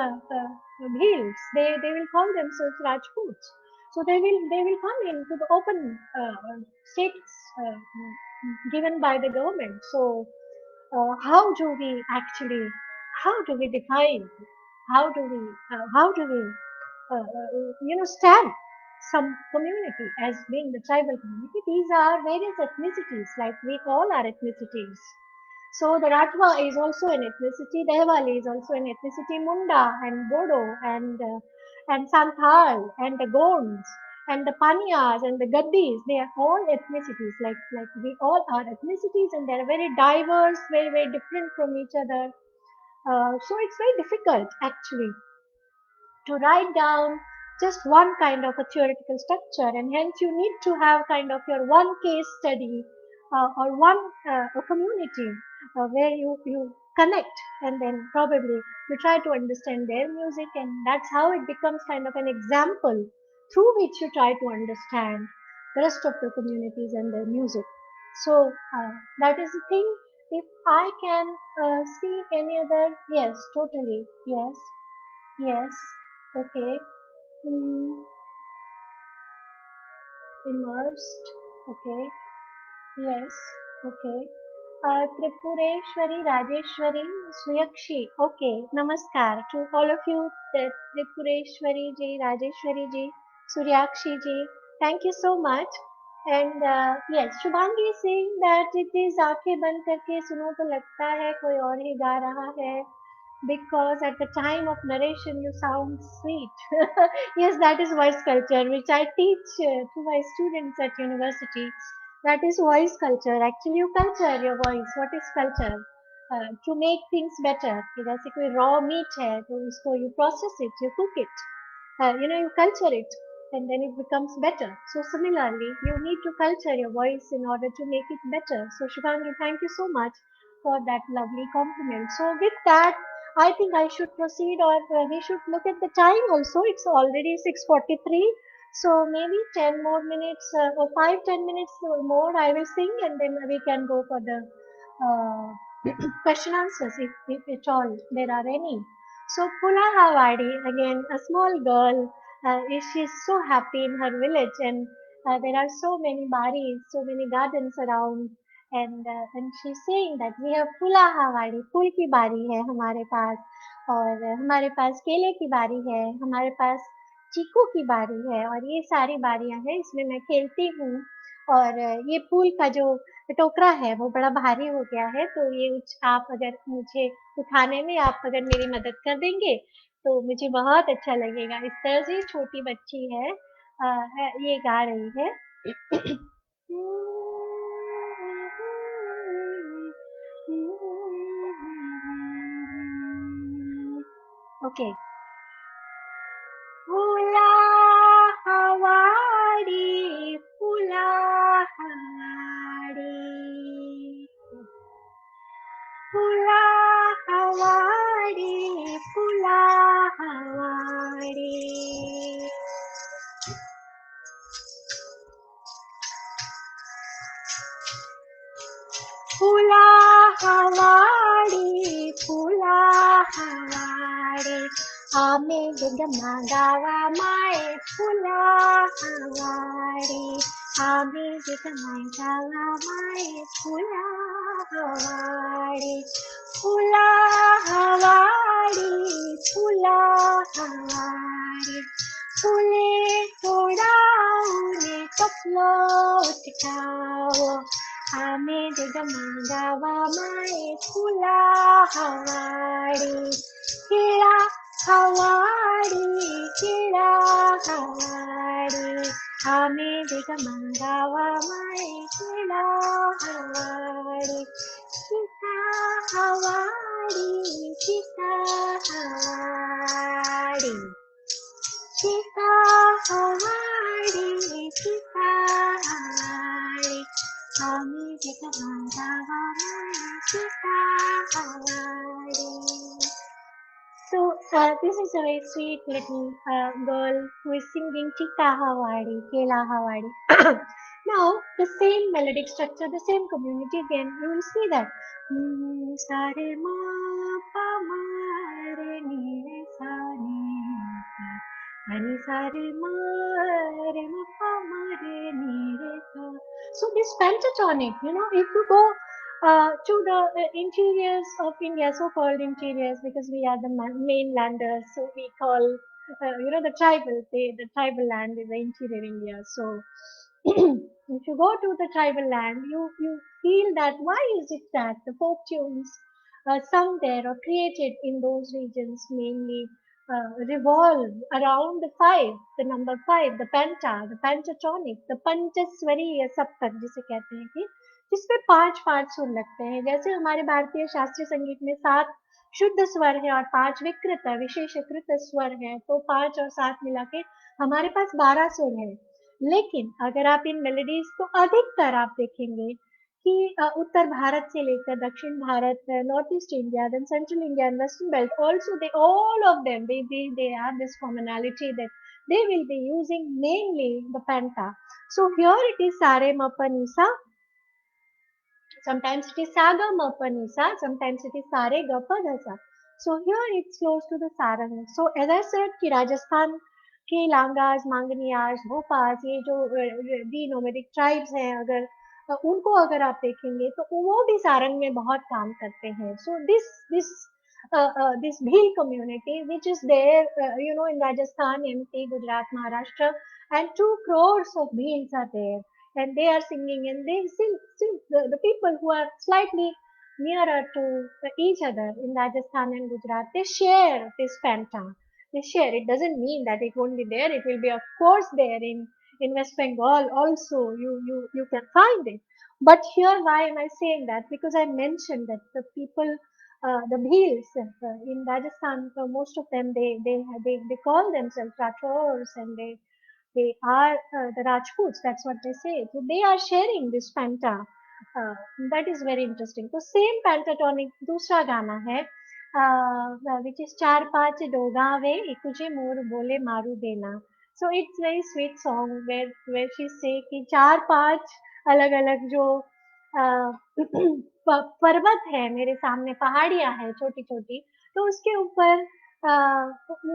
hills, they will call themselves Rajputs. So they will come into the open status given by the government. So how do we actually, how do we define, how do we stamp some community as being the tribal community? These are various ethnicities, like we all are ethnicities. So the Ratwa is also an ethnicity, Dehwali is also an ethnicity, Munda and Bodo and Santhal and the Gonds and the Panyas and the Gaddis, they are all ethnicities. Like we all are ethnicities, and they are very diverse, very very different from each other. So it's very difficult actually to write down just one kind of a theoretical structure, and hence you need to have kind of your one case study or one a community where you connect, and then probably you try to understand their music, and that's how it becomes kind of an example through which you try to understand the rest of the communities and their music. So that is the thing. If I can see any other, yes, totally, yes. Yes. Okay. Mm, immersed. Okay. Yes. Okay. Tripureshwari, Rajeshwari, Suyakshi. Okay. Namaskar to all of you. Tripureshwari ji, Rajeshwari ji, Suryakshi ji. Thank you so much. And yes, Shubhangi is saying that it is आंखें बंद करके सुनो तो लगता है कोई और ही गा रहा है, because at the time of narration you sound sweet. Yes, that is voice culture, which I teach to my students at university. That is voice culture. Actually, you culture your voice. What is culture? To make things better. कि जैसे कोई raw meat है तो उसको you process it, you cook it, you culture it, and then it becomes better. So similarly, you need to culture your voice in order to make it better. So Shubhangi, thank you so much for that lovely compliment. So with that, I think I should proceed, or we should look at the time also. It's already 6:43. So maybe 10 more minutes, or 5-10 minutes more I will sing, and then we can go for the question answers, if at all there are any. So Pula Havadi, again, a small girl, she's so happy in her village, and there are so many baris, so many gardens around, and she's saying that we have Pula Havadi, फूल की बारी है हमारे पास, और हमारे पास केले की बारी है, हमारे पास चीकू की बारी है, और ये सारी बारियां हैं, इसमें मैं खेलती हूँ, और ये फूल का जो टोकरा है वो बड़ा भारी हो गया है, तो ये आप अगर मुझे उठाने में आप अगर मेरी मदद कर देंगे तो मुझे बहुत अच्छा लगेगा। इस तरह से छोटी बच्ची है, ये गा रही है। ओके। फूला हवाड़ी, फूला हवाड़ी, फूला हवाड़ी, फूला हवाड़ी, फुला हवाडी फुला हवाडी आम्ही गगमा गावा माये फुला हवाडी आम्ही गगमा गावा माये फुला हवाडी फुला हवाडी फुला हवाडी फुले तोडावणे कपलोट खावो आम्ही गगमा गावा माये फुला हवाडी केळा हवाडी केळा हवाडी आम्ही गगमा गावा माये केळा हवाडी सीता हवाडी सीता हवाडी सीता हवाडी सीता हवाडी आम्ही गगमा गावा माये Sita हवाडी. So this is a very sweet little girl who is singing Chita Havadi, Kela Havadi. Now the same melodic structure, the same community again, you will see that. Sare ma pa ma re ni re sa ni sa. Ani sare ma re ma pa ma re ni re sa. So this pentatonic, if you go to the interiors of India, so-called interiors, because we are the mainlanders, so we call, the the tribal land is the interior India. So if you go to the tribal land, you feel that why is it that the folk tunes sung there or created in those regions mainly revolve around the five, the number five, the pentatonic, the panchaswari saptak, जिसे कहते हैं कि जिसपे पांच पांच सुर लगते हैं. जैसे हमारे भारतीय शास्त्रीय संगीत में सात शुद्ध स्वर है और पांच विकृत विशेषकृत स्वर है, तो पांच और सात मिला के हमारे पास 12 सुर है. लेकिन अगर आप इन मेलोडीज को अधिकतर आप देखेंगे कि उत्तर भारत से लेकर दक्षिण Bharat, North East India, then central India and western belt, also they all of them they have this commonality that they will be using mainly the penta. So here it is sare ma pa ni sa. Sometimes it is saga ma pa ni sa, sometimes it is sare ga pa dha sa. So here it's close to the sarang. So as I said कि राजस्थान के लांगास, मांगनियास, भोपास, ये जो दी nomadic tribes हैं, अगर उनको अगर आप देखेंगे तो वो भी सारंग में बहुत काम करते हैं. So this Bhil community which is there, in Rajasthan, MP, Gujarat, Maharashtra, and 2 crores of Bhils are there, and they are singing, and they still the people who are slightly nearer to each other in Rajasthan and Gujarat, they share this panta. They share. It doesn't mean that it won't be there. It will be, of course, there in West Bengal also. You can find it. But here, why am I saying that? Because I mentioned that the people, the Bhils in Rajasthan, most of them they call themselves Rathors, and they are the Rajputs. That's what they say. So they are sharing this panta. Uh, that is very interesting. So same pentatonic दूसरा गाना है, which is चार पांच डोगावे इकुजे मोर बोले मारू देना. So it's very sweet song where she say कि चार पांच अलग अलग जो uh, पर्वत है मेरे सामने, पहाड़ियां है छोटी छोटी, तो उसके ऊपर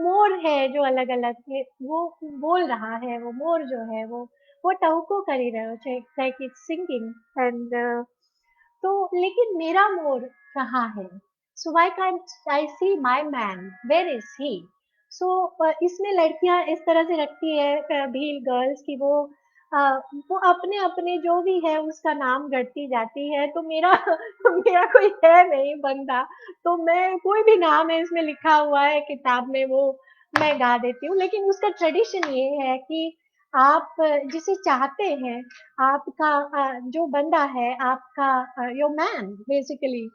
मोर है जो अलग अलग है, वो बोल रहा है, वो मोर जो है वो टहुको कर ही रहे हो, लाइक इट्स सिंगिंग. एंड तो लेकिन मेरा मोर कहाँ है? So why can't I see my man, where is he? So इसमें लड़कियां इस तरह से रखती है, भील गर्ल्स की, वो अपने अपने जो भी है उसका नाम गढ़ती जाती है. तो मेरा मेरा कोई है नहीं बंदा, तो मैं कोई भी नाम है इसमें लिखा हुआ है किताब में, वो मैं गा देती हूँ. लेकिन उसका ट्रेडिशन ये है कि आप जिसे चाहते हैं, आपका जो बंदा है आपका, योर मैन बेसिकली,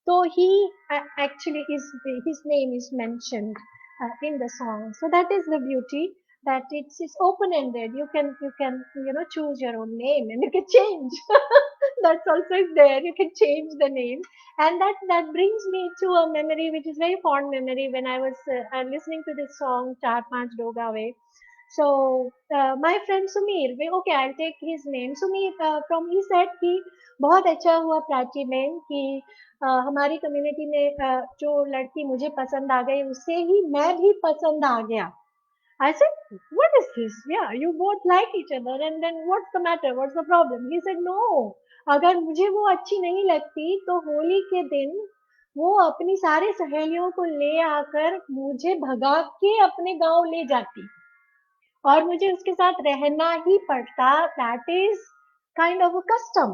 तो ही actually is, his name is mentioned in the song. So that is the beauty, that it's open ended. You can choose your own name, and you can change. That's also is there. You can change the name, and that brings me to a memory which is very fond memory when I was listening to this song Char Panch Dogave. So my friend Sumir, okay, I'll take his name. Sumir, from he said कि बहुत अच्छा हुआ Prachi ma'am कि हमारी community में जो लड़की मुझे पसंद आ गई उससे ही मैं भी पसंद आ गया. I said, what is this? Yeah, you both like each other and then what's the matter? What's the problem? He said, no, अगर मुझे वो अच्छी नहीं लगती तो होली के दिन वो अपनी सारे सहेलियों को ले आकर मुझे भगा के अपने गांव ले जाती और मुझे उसके साथ रहना ही पड़ता. That is kind of a custom,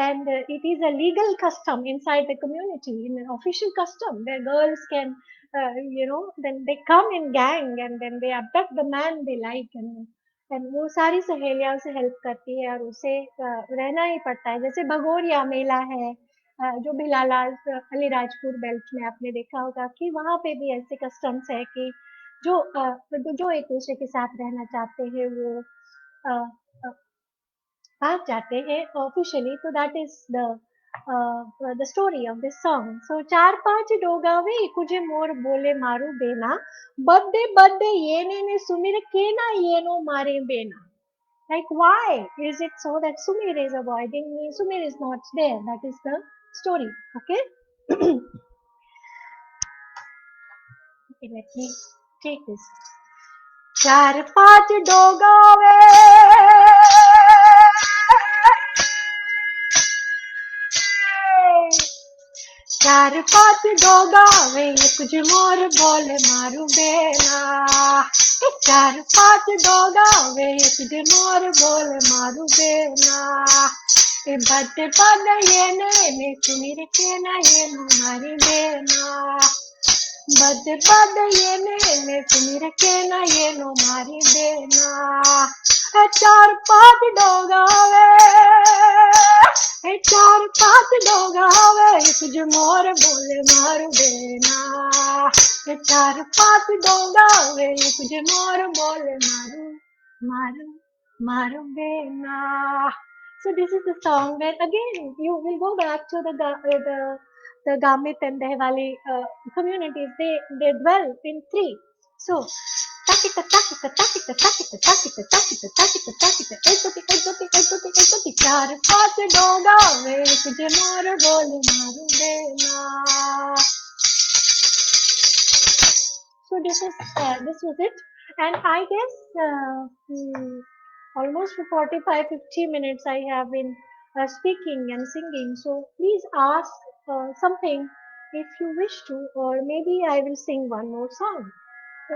and it is a legal custom inside the community, in an official custom where girls can, then they come in gang and then they abduct the man they like, and वो सारी सहेलियां उसे help करती है और उसे रहना ही पड़ता है. जैसे भगोरिया मेला है, जो भिलाला अलीराजपुर बेल्ट में आपने देखा होगा कि वहां पे भी ऐसे कस्टम्स है कि जो एक दूसरे के साथ रहना चाहते हैं वो अ, अ, भाग जाते हैं ऑफिशियली. तो that is the story of this song. So चार पांच डोगावे कुजे मोर बोले मारू बेना बड्डे बड्डे येने सुमिर केना येनो मारे बेना. Like, why is it so that Sumir is avoiding me? Sumir is not there. That is the story. Okay. Okay, let me take this. चार पांच डोगावे चार पांच डोगावे कुछ मोर बोले मारू बेना. चार पांच डोगावे कुछ मोर बोले मारू बेना. बद बद ये ने सुमिर के ना ये मारी बेना. बद बद ये ने सुमिर के ना ये मारी बेना. चार पांच डोगावे चार पांच डोगावे कुछ मोर बोले मारू बेना. चार पांच डोगावे कुछ मोर बोले मारू मारू मारू बेना. So this is the song where again you will go back to the Gamit and Dehwali communities. They dwell in three. So takita takita takita takita takita takita takita takita ekoti ekoti ekoti ekoti चार पांच डोगा वे तुझे मोर बोले मारू देना. So this was it, and I guess almost for 45-50 minutes I have been speaking and singing. So please ask something if you wish to, or maybe I will sing one more song. So,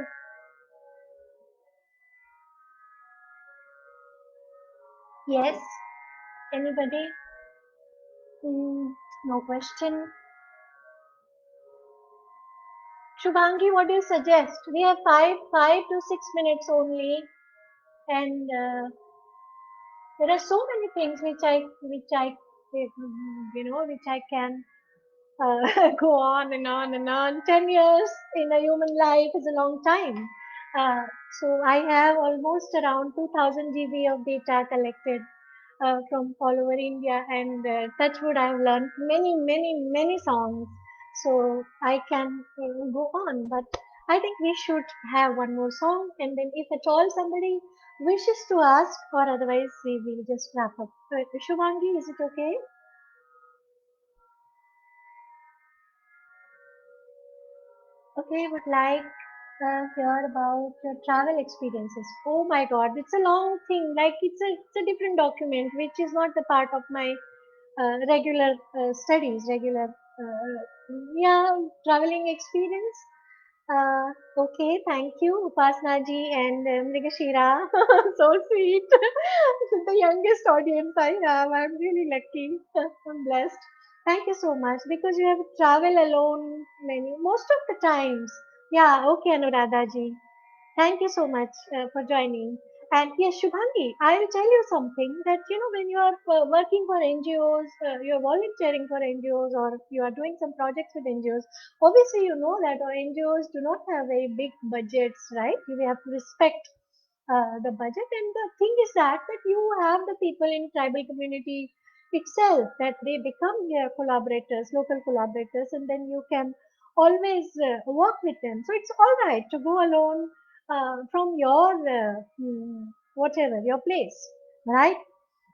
yes, anybody? No question. Shubhangi, what do you suggest? We have 5 to 6 minutes only, and there are so many things which I can go on and on and on. 10 years in a human life is a long time. Uh, so I have almost around 2000 GB of data collected from all over India, and touchwood, I've learned many, many, many songs. So I can go on, but I think we should have one more song, and then if at all somebody wishes to ask, or otherwise we will just wrap up. Shubhangi, is it okay? Okay, would like hear about your travel experiences. Oh my God, it's a long thing. Like it's a different document, which is not the part of my regular studies, regular yeah traveling experience. Okay, thank you, Upasna ji and Mrigashira. So sweet. The youngest audience I have. I'm really lucky. I'm blessed. Thank you so much because you have traveled alone most of the times. Yeah, okay, Anuradha ji. Thank you so much for joining. And yes, Shubhangi, I will tell you something that when you are working for NGOs, you are volunteering for NGOs, or you are doing some projects with NGOs. Obviously, you know that our NGOs do not have very big budgets, right? We have to respect the budget, and the thing is that you have the people in tribal community itself that they become your collaborators, local collaborators, and then you can always work with them. So it's all right to go alone, from your whatever your place, right?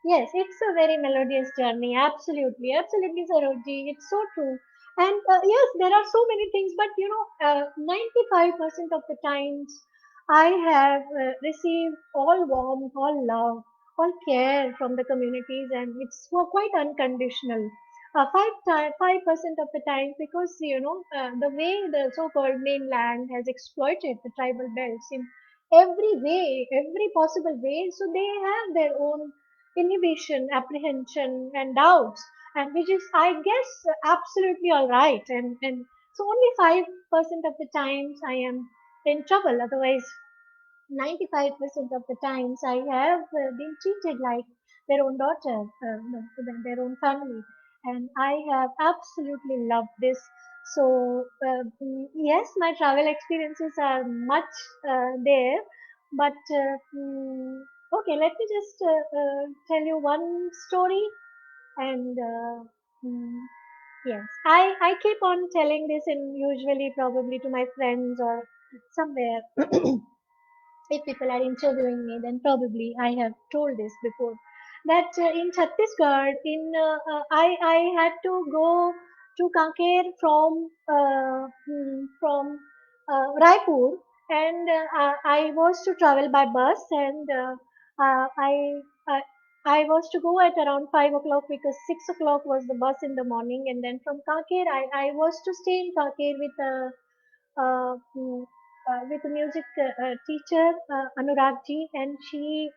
Yes, it's a very melodious journey. Absolutely, absolutely, Saroji. It's so true. And yes, there are so many things, but 95% of the times I have received all warmth, all love, all care from the communities, and it's quite unconditional. 5% of the time, because the way the so-called mainland has exploited the tribal belts in every way, every possible way, so they have their own inhibition, apprehension, and doubts, and which is, I guess, absolutely all right. And so only 5% of the times I am in trouble. Otherwise, 95% of the times I have been treated like their own daughter, no, their own family, and I have absolutely loved this. So yes, my travel experiences are much there, but okay, let me just tell you one story, and yes, I keep on telling this, in usually probably to my friends or somewhere. If people are interviewing me, then probably I have told this before, that in Chhattisgarh, I had to go to Kanker from Raipur, and I was to travel by bus, and I I was to go at around 5 o'clock, because 6 o'clock was the bus in the morning, and then from Kanker I was to stay in Kanker uh, mm, with a music teacher, Anurag ji, and she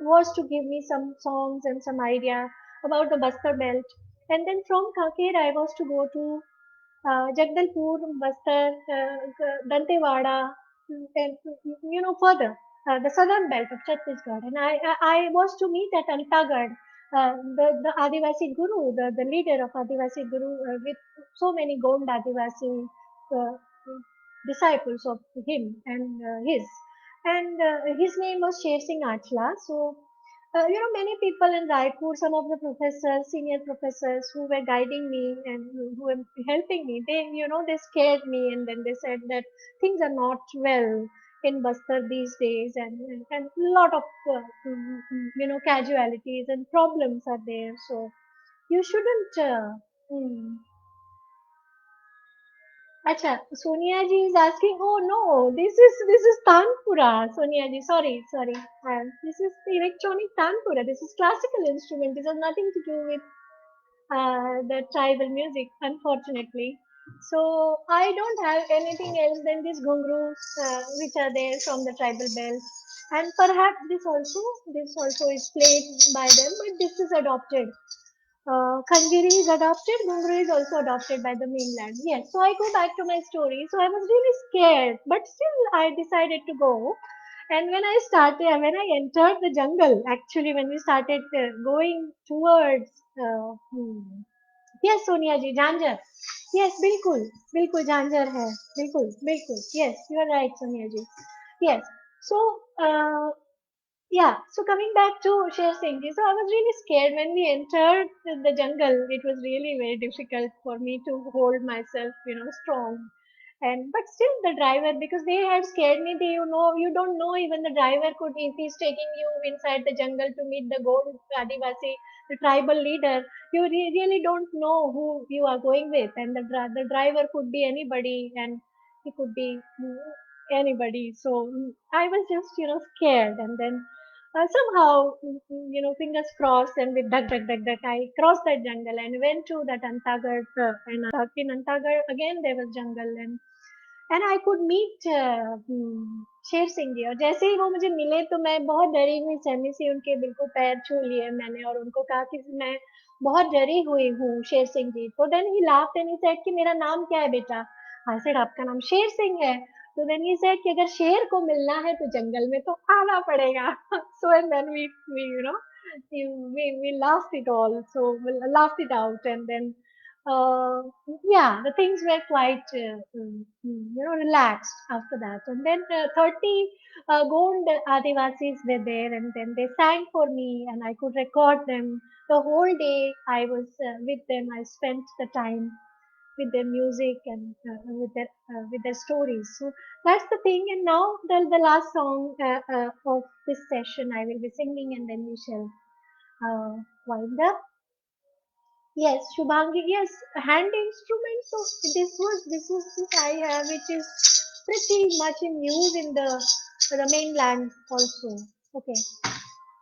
was to give me some songs and some idea about the Bastar belt. And then from Kanker, I was to go to Jagdalpur, Bastar, Dantewada, and further, the southern belt of Chhattisgarh. And I was to meet at Antagad, the Adivasi Guru, the leader of Adivasi Guru, with so many Gond Adivasi uh, disciples of him and his. And his name was Sher Singh Achla. So, many people in Raipur, some of the professors, senior professors who were guiding me and who were helping me, they scared me, and then they said that things are not well in Bastar these days, and a lot of, casualties and problems are there. So, you shouldn't. Acha, Sonia ji is asking, oh no, this is Tanpura. Sonia ji, sorry. This is the electronic Tanpura. This is classical instrument. This has nothing to do with the tribal music, unfortunately. So I don't have anything else than these gungrus, which are there from the tribal bells, and perhaps this also is played by them, but this is adopted. Kanjiri is adopted, Gungroo is also adopted by the mainland. Yes, so I go back to my story. So I was really scared, but still I decided to go. And when I entered the jungle, actually, when we started going towards, yes, Sonia ji, Janjar. Yes, बिल्कुल, बिल्कुल Janjar है, बिल्कुल, बिल्कुल. Yes, you are right, Sonia ji. Yes. So, yeah, so coming back to Sher Singh ji, so I was really scared when we entered the jungle. It was really very difficult for me to hold myself, strong. And but still, the driver, because they had scared me, you don't know, even the driver could, if he's taking you inside the jungle to meet the Gond Adivasi, the tribal leader, you really don't know who you are going with, and the driver could be anybody, and he could be anybody. So I was just scared, and then somehow, fingers crossed, and with duck, I crossed that jungle and went to that Antagar. In Antagar, again, there was jungle, and I could meet शेर सिंह जी. और जैसे ही वो मुझे मिले, तो मैं बहुत डरी हुई सहमी सी उनके बिल्कुल पैर छू लिए मैंने, और उनको कहा कि मैं बहुत डरी हुई हूँ शेर सिंह जी. तो then he laughed and he said कि मेरा नाम क्या है बेटा. आई सेड आपका नाम शेर सिंह है. तो देन ही सेड कि अगर शेर को मिलना है तो जंगल में तो आना पड़ेगा. So and then we we laughed it all, so we laughed it out, and then uh, yeah, the things were quite, relaxed after that. And then 30 Gond Adivasis were there, and then they sang for me, and I could record them. The whole day I was with them. I spent the time. with their music and with their stories. So that's the thing. And now the last song of this session I will be singing, and then we shall wind up. Yes, Shubhangi, yes, hand instrument. So this I have, which is pretty much in use in the mainland also. Okay.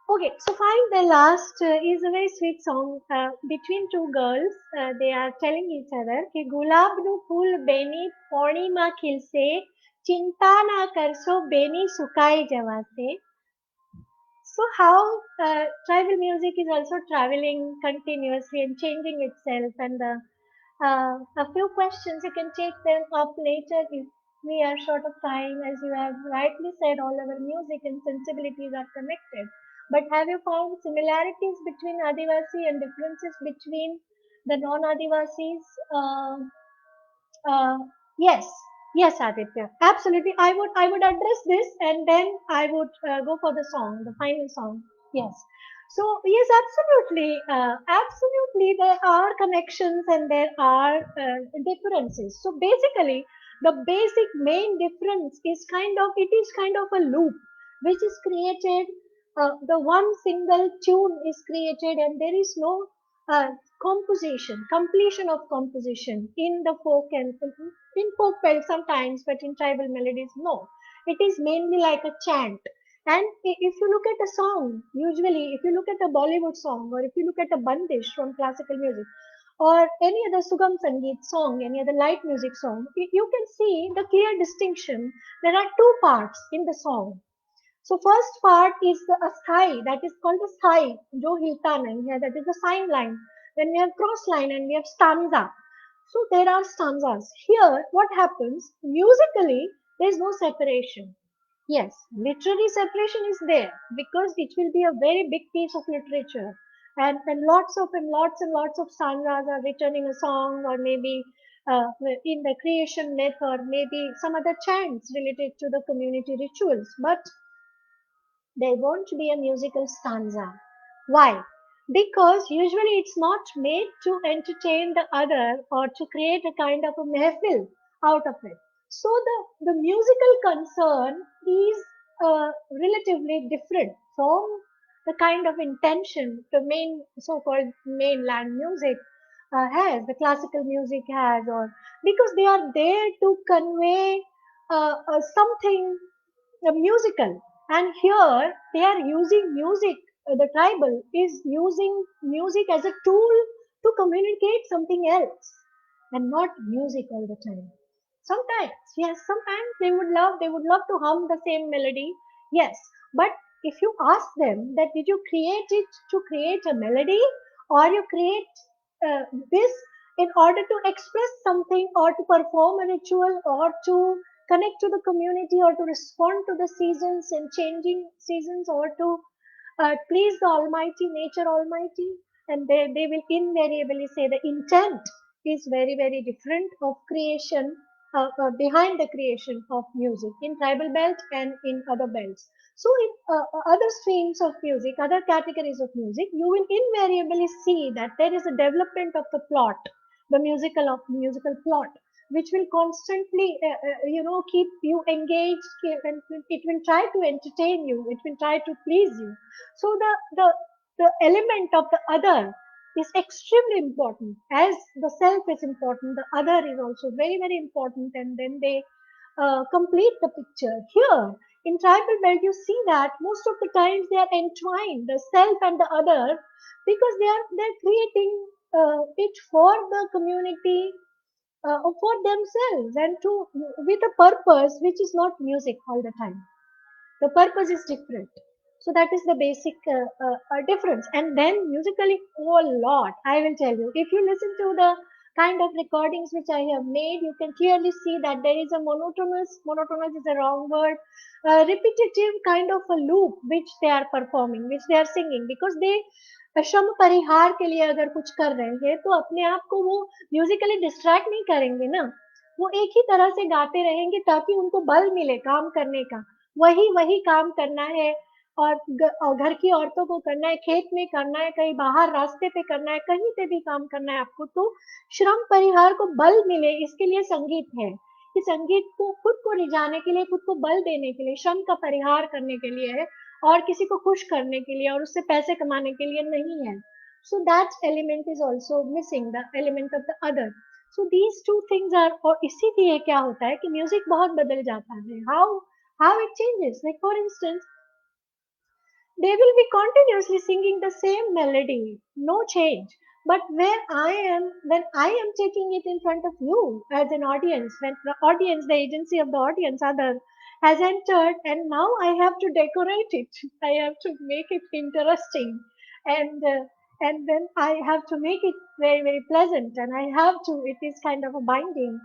Okay, so fine. The last is a very sweet song between two girls. They are telling each other कि गुलाब नु फूल बेनी पूर्णिमा खिलसे चिंता ना करसो बेनी सुखाई जवासे. So how tribal music is also traveling continuously and changing itself, and a few questions you can take them up later if we are short of time. As you have rightly said, all our music and sensibilities are connected. But have you found similarities between Adivasi and differences between the non-Adivasis? Uh, yes, yes, Aditya, absolutely. I would address this, and then I would go for the song, the final song. Yes. So yes, absolutely, absolutely. There are connections and there are differences. So basically, the basic main difference is kind of a loop which is created. The one single tune is created, and there is no uh, completion of composition in the folk and in folk belt sometimes, but in tribal melodies, no. It is mainly like a chant. And if you look at a song, usually if you look at a Bollywood song or if you look at a bandish from classical music or any other Sugam Sangeet song, any other light music song, you can see the clear distinction. There are two parts in the song. So first part is the asthai, that is called the sthai, jo hilta nahi hai, that is the sign line. Then we have cross line and we have stanza. So there are stanzas. Here, what happens musically, there is no separation. Yes, literary separation is there because it will be a very big piece of literature, and lots of stanzas are written in a song, or maybe in the creation myth, or maybe some other chants related to the community rituals. But there won't be a musical stanza. Why? Because usually it's not made to entertain the other or to create a kind of a mehfil out of it. So the musical concern is relatively different from the kind of intention the main so-called mainland music has, the classical music has, or because they are there to convey something musical. And here they are using music, the tribal is using music as a tool to communicate something else and not music all the time. Sometimes, yes, sometimes they would love to hum the same melody, yes. But if you ask them that did you create it to create a melody, or you create this in order to express something or to perform a ritual or to connect to the community or to respond to the seasons and changing seasons, or to please the almighty nature almighty, and they will invariably say the intent is very very different of creation, behind the creation of music in tribal belt and in other belts. So in other streams of music, other categories of music, you will invariably see that there is a development of the plot, the musical plot, which will constantly keep you engaged, and it will try to entertain you, it will try to please you. So the element of the other is extremely important. As the self is important, the other is also very very important, and then they complete the picture. Here in tribal belt, you see that most of the times they are entwined, the self and the other, because they're creating it for the community, for themselves, and to with a purpose which is not music all the time. The purpose is different. So that is the basic difference. And then musically, oh lot, I will tell you, if you listen to the kind of recordings which I have made, you can clearly see that there is a monotonous is a wrong word, repetitive kind of a loop which they are performing, which they are singing, because they श्रम परिहार के लिए अगर कुछ कर रहे हैं तो अपने आप को वो म्यूजिकली डिस्ट्रैक्ट नहीं करेंगे ना, वो एक ही तरह से गाते रहेंगे ताकि उनको बल मिले काम करने का, वही वही काम करना है, और घर की औरतों को करना है, खेत में करना है, कहीं बाहर रास्ते पे करना है, कहीं पे भी काम करना है आपको, तो श्रम परिहार को बल मिले इसके लिए संगीत है। कि संगीत को खुद को रिझाने के लिए, खुद को बल देने के लिए, श्रम का परिहार करने के लिए है, और किसी को खुश करने के लिए और उससे पैसे कमाने के लिए नहीं है। So that element is also missing, the element of the other. So these two things are, और इसीलिए क्या होता है कि म्यूजिक बहुत बदल जाता है। How it changes, like for instance, they will be continuously singing the same melody, no change. But where I am, when I am taking it in front of you as an audience, when the audience, the agency of the audience, other, has entered, and now I have to decorate it. I have to make it interesting, and then I have to make it very very pleasant, and I have to. It is kind of a binding.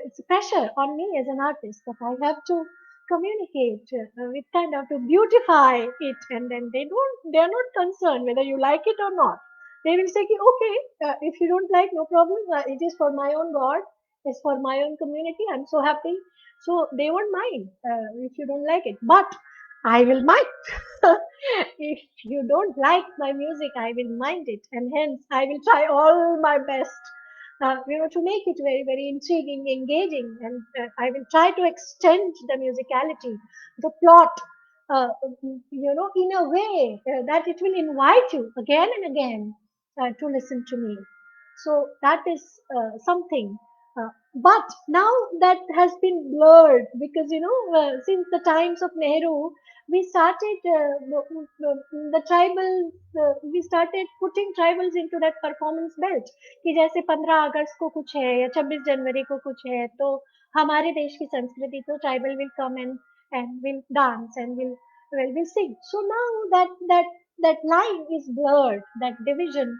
It's a pressure on me as an artist that I have to communicate with kind of to beautify it, and then they are not concerned whether you like it or not. They will say okay, if you don't like, no problem, it is for my own god, it's for my own community, I'm so happy. So they won't mind if you don't like it, but I will mind. If you don't like my music, I will mind it, and hence I will try all my best, to make it very, very intriguing, engaging, and I will try to extend the musicality, the plot, in a way that it will invite you again and again to listen to me. So that is something. But now that has been blurred because, since the times of Nehru, we started the tribal, we started putting tribals into that performance belt. कि जैसे 15 अगस्त को कुछ है या 26 जनवरी को कुछ है, तो हमारे देश की संस्कृति, तो tribal will come and will dance and will sing. So now that line is blurred, that division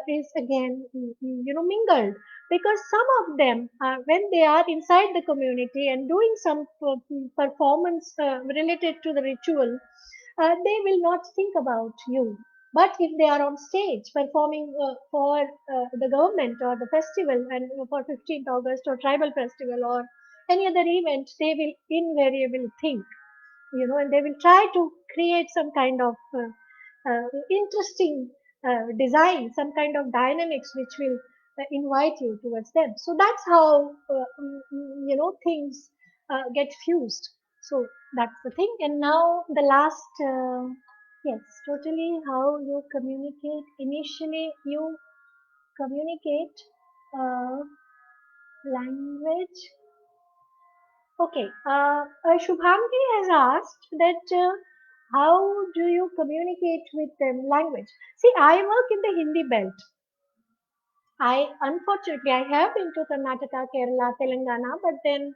is again mingled, because some of them, when they are inside the community and doing some performance related to the ritual, they will not think about you. But if they are on stage performing for the government or the festival, and for 15th August or tribal festival or any other event, they will invariably think, and they will try to create some kind of interesting design, some kind of dynamics which will invite you towards them. So that's how things get fused. So that's the thing. And now the last, yes, totally how you communicate. Initially, you communicate language. Okay, Shubhamgi has asked that how do you communicate with them language? See, I work in the Hindi belt. Unfortunately, I have been to Karnataka, Kerala, Telangana, but then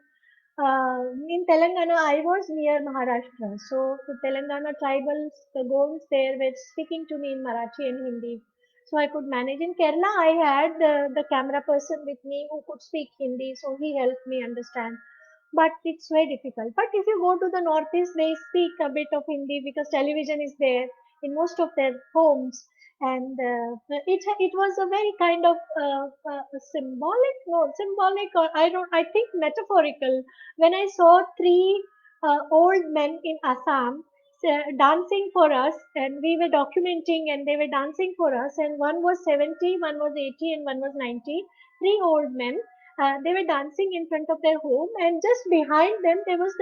in Telangana, I was near Maharashtra. So the Telangana tribals, the Govs there were speaking to me in Marathi and Hindi. So I could manage. In Kerala, I had the camera person with me who could speak Hindi, so he helped me understand. But it's very difficult. But if you go to the Northeast, they speak a bit of Hindi because television is there in most of their homes, and it was a very kind of symbolic, no, symbolic, or I think metaphorical, when I saw three old men in Assam dancing for us, and we were documenting, and they were dancing for us, and one was 70, one was 80, and one was 90. Three old men. They were dancing in front of their home, and just behind them there was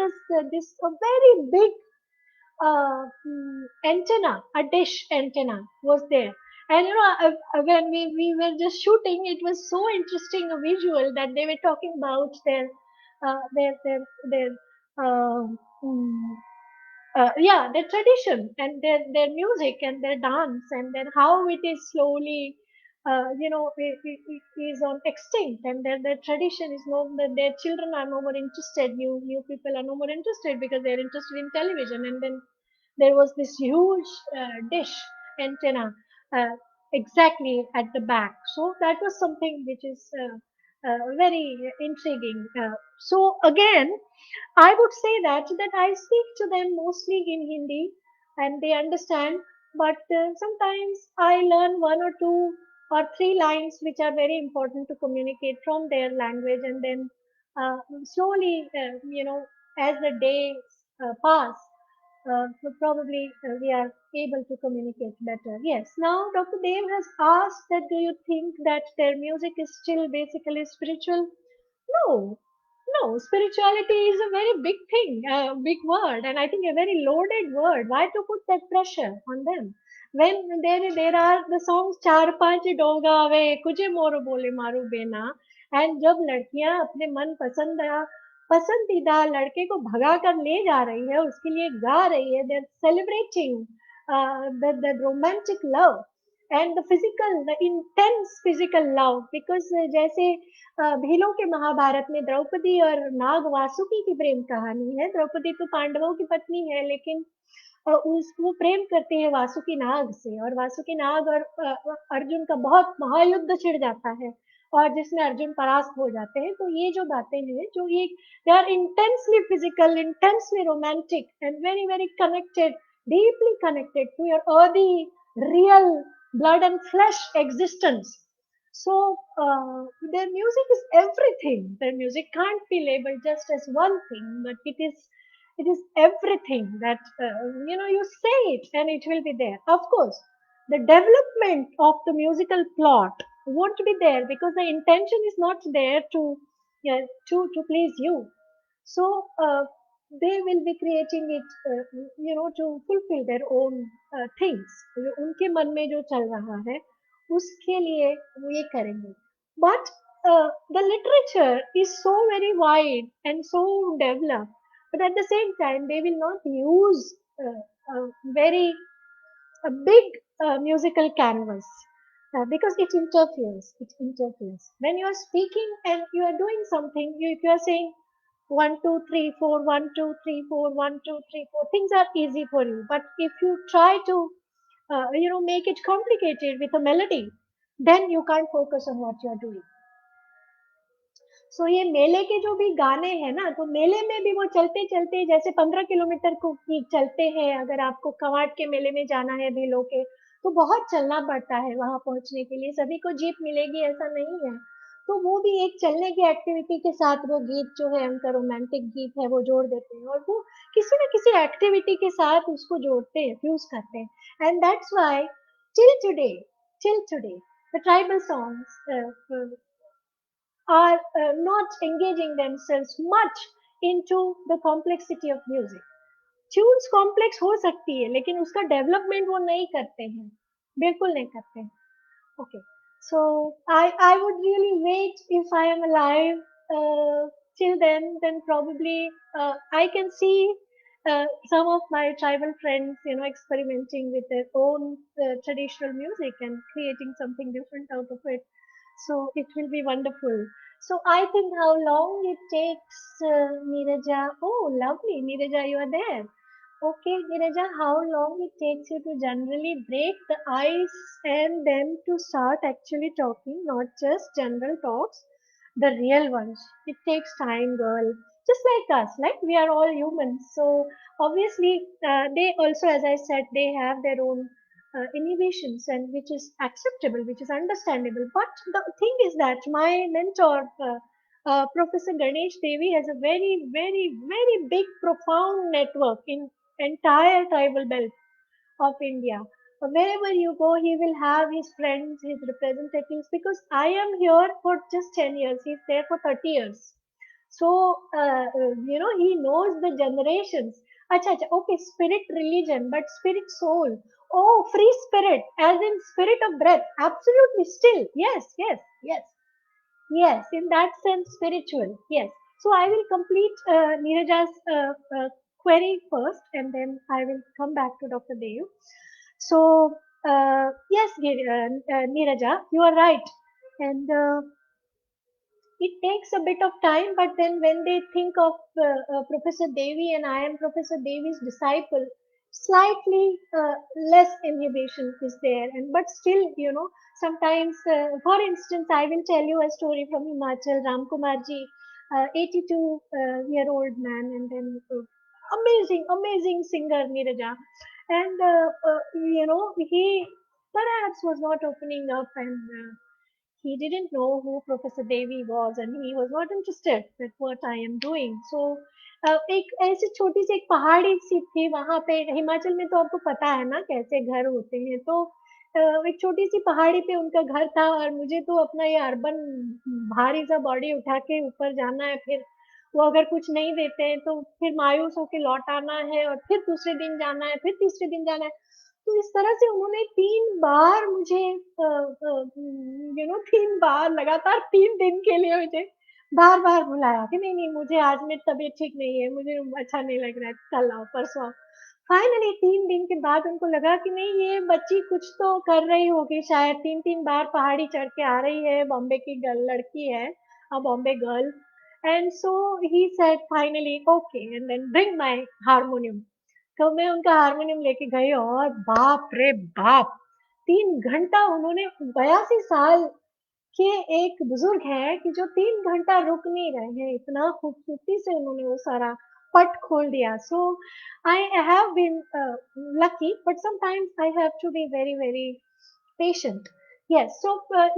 this a very big antenna, a dish antenna was there. And when we were just shooting, it was so interesting a visual that they were talking about their uh, mm, yeah, their tradition and their music and their dance, and then how it is slowly it is on extinct, and their tradition is no, that their children are no more interested, new people are no more interested because they're interested in television. And then there was this huge dish antenna uh, exactly at the back, so that was something which is very intriguing. So again, I would say that I speak to them mostly in Hindi, and they understand. But sometimes I learn one or two or three lines which are very important to communicate from their language, and then slowly, as the days pass, probably we are able to communicate better. Yes. Now, Dr. Dev has asked that do you think that their music is still basically spiritual? No, no. Spirituality is a very big thing, a big word, and I think a very loaded word. Why to put that pressure on them? When there are the songs चार पांच डोंगा आवे कुजे मोर बोले मारू बेना, and जब लड़कियां अपने मन पसंद पसंदीदा लड़के को भगा कर ले जा रही है उसके लिए गा रही है, they're celebrating the romantic love and the physical, the intense physical love, because जैसे भीलों के महाभारत में द्रौपदी और नाग वासुकी की प्रेम कहानी है। द्रौपदी तो पांडवों की पत्नी है, लेकिन वो प्रेम करती है वासुकी नाग से, और वासुकी नाग और अर्जुन का बहुत महायुद्ध छिड़ जाता है और जिसमें अर्जुन परास्त हो जाते हैं। तो ये जो बातें हैं, जो ये they are intensely physical, intensely romantic and very very connected, deeply connected to your earthy, real blood and flesh existence. So their music is everything. Their music can't be labeled just as one thing, but it is everything that you say it and it will be there. Of course, the development of the musical plot won't be there because the intention is not there to yeah, to please you. So they will be creating it, to fulfill their own things. जो उनके मन में जो चल रहा है, उसके लिए वो ये करेंगे. But the literature is so very wide and so developed, but at the same time, they will not use very a big musical canvas because it interferes. It interferes. When you are speaking and you are doing something, if you are saying 1 2 3 4, 1 2 3 4, 1 2 3 4, things are easy for you. But if you try to, make it complicated with a melody, then you can't focus on what you are doing. सो ये मेले के जो भी गाने हैं ना, तो मेले में भी वो चलते चलते जैसे 15 किलोमीटर को की चलते हैं। अगर आपको कवाट के मेले में जाना है भीलों के, तो बहुत चलना पड़ता है वहां पहुंचने के लिए। सभी को जीप मिलेगी ऐसा नहीं है। तो वो भी एक चलने की एक्टिविटी के साथ वो गीत जो है उनका रोमांटिक गीत है वो जोड़ देते हैं, और वो किसी न किसी एक्टिविटी के साथ उसको जोड़ते हैं, फ्यूज करते हैं। And that's why till today till today the tribal songs are not engaging themselves much into the complexity of music. Tunes complex हो सकती है लेकिन उसका डेवलपमेंट वो नहीं करते हैं, बिल्कुल नहीं करते हैं. Okay, so I would really wait if I am alive till then probably I can see some of my tribal friends, experimenting with their own traditional music and creating something different out of it. So it will be wonderful. So I think how long it takes, Neeraja. Oh, lovely, Neeraja, you are there. Okay, Neeraja, how long it takes you to generally break the ice and then to start actually talking, not just general talks, the real ones. It takes time, girl. Just like us, like we are all humans. So obviously, they also, as I said, they have their own inhibitions, and which is acceptable, which is understandable. But the thing is that my mentor, Professor Ganesh Devi, has a very, very, very big, profound network in entire tribal belt of India. Wherever you go, he will have his friends, his representatives, because I am here for just 10 years. He's there for 30 years. So, he knows the generations. Acha, acha, okay, spirit religion, but spirit soul. Oh, free spirit, as in spirit of breath. Absolutely, still. Yes, yes, yes. Yes, in that sense, spiritual. Yes. So I will complete Neeraja's query first, and then I will come back to Dr. Dev. So yes, Neeraja, you are right, and it takes a bit of time. But then when they think of Professor Devi, and I am Professor Devi's disciple, slightly less inhibition is there, and but still, sometimes, for instance, I will tell you a story from Himachal. Ram Kumarji, 82-year-old man, and then amazing, amazing singer, Neeraja, and he perhaps was not opening up, and he didn't know who Professor Devi was, and he was not interested with what I am doing. So एक ऐसी छोटी सी एक पहाड़ी सी थी वहां पे, हिमाचल में तो आपको पता है ना कैसे घर होते हैं, तो एक छोटी सी पहाड़ी पे उनका घर था, और मुझे तो अपना ये अर्बन भारी सा बॉडी उठा के ऊपर जाना है, फिर वो अगर कुछ नहीं देते हैं तो फिर मायूस होके लौट आना है, और फिर दूसरे दिन जाना है, फिर तीसरे दिन जाना है। तो इस तरह से उन्होंने 3 बार मुझे 3 बार लगातार 3 दिन के लिए मुझे बार-बार बुलाया कि नहीं-नहीं मुझे आज मेरी तबीयत ठीक नहीं है, मुझे अच्छा नहीं लग रहा है, कल आओ, परसों आओ। फाइनली 3 दिन के बाद उनको लगा कि नहीं ये बच्ची कुछ तो कर रही होगी शायद, 3-3 बार पहाड़ी चढ़ के आ रही है, बॉम्बे की लड़की है, Bombay girl. And so he said finally okay and then bring my harmonium. तो मैं उनका हारमोनियम लेके गई, और बाप रे बाप! 3 घंटा उन्होंने, 82 साल के एक बुजुर्ग हैं कि जो 3 घंटा रुक नहीं रहे हैं, इतना खूबसूरती से उन्होंने वो सारा पट खोल दिया। So I have been lucky, but sometimes I have to be very very patient. Yes. So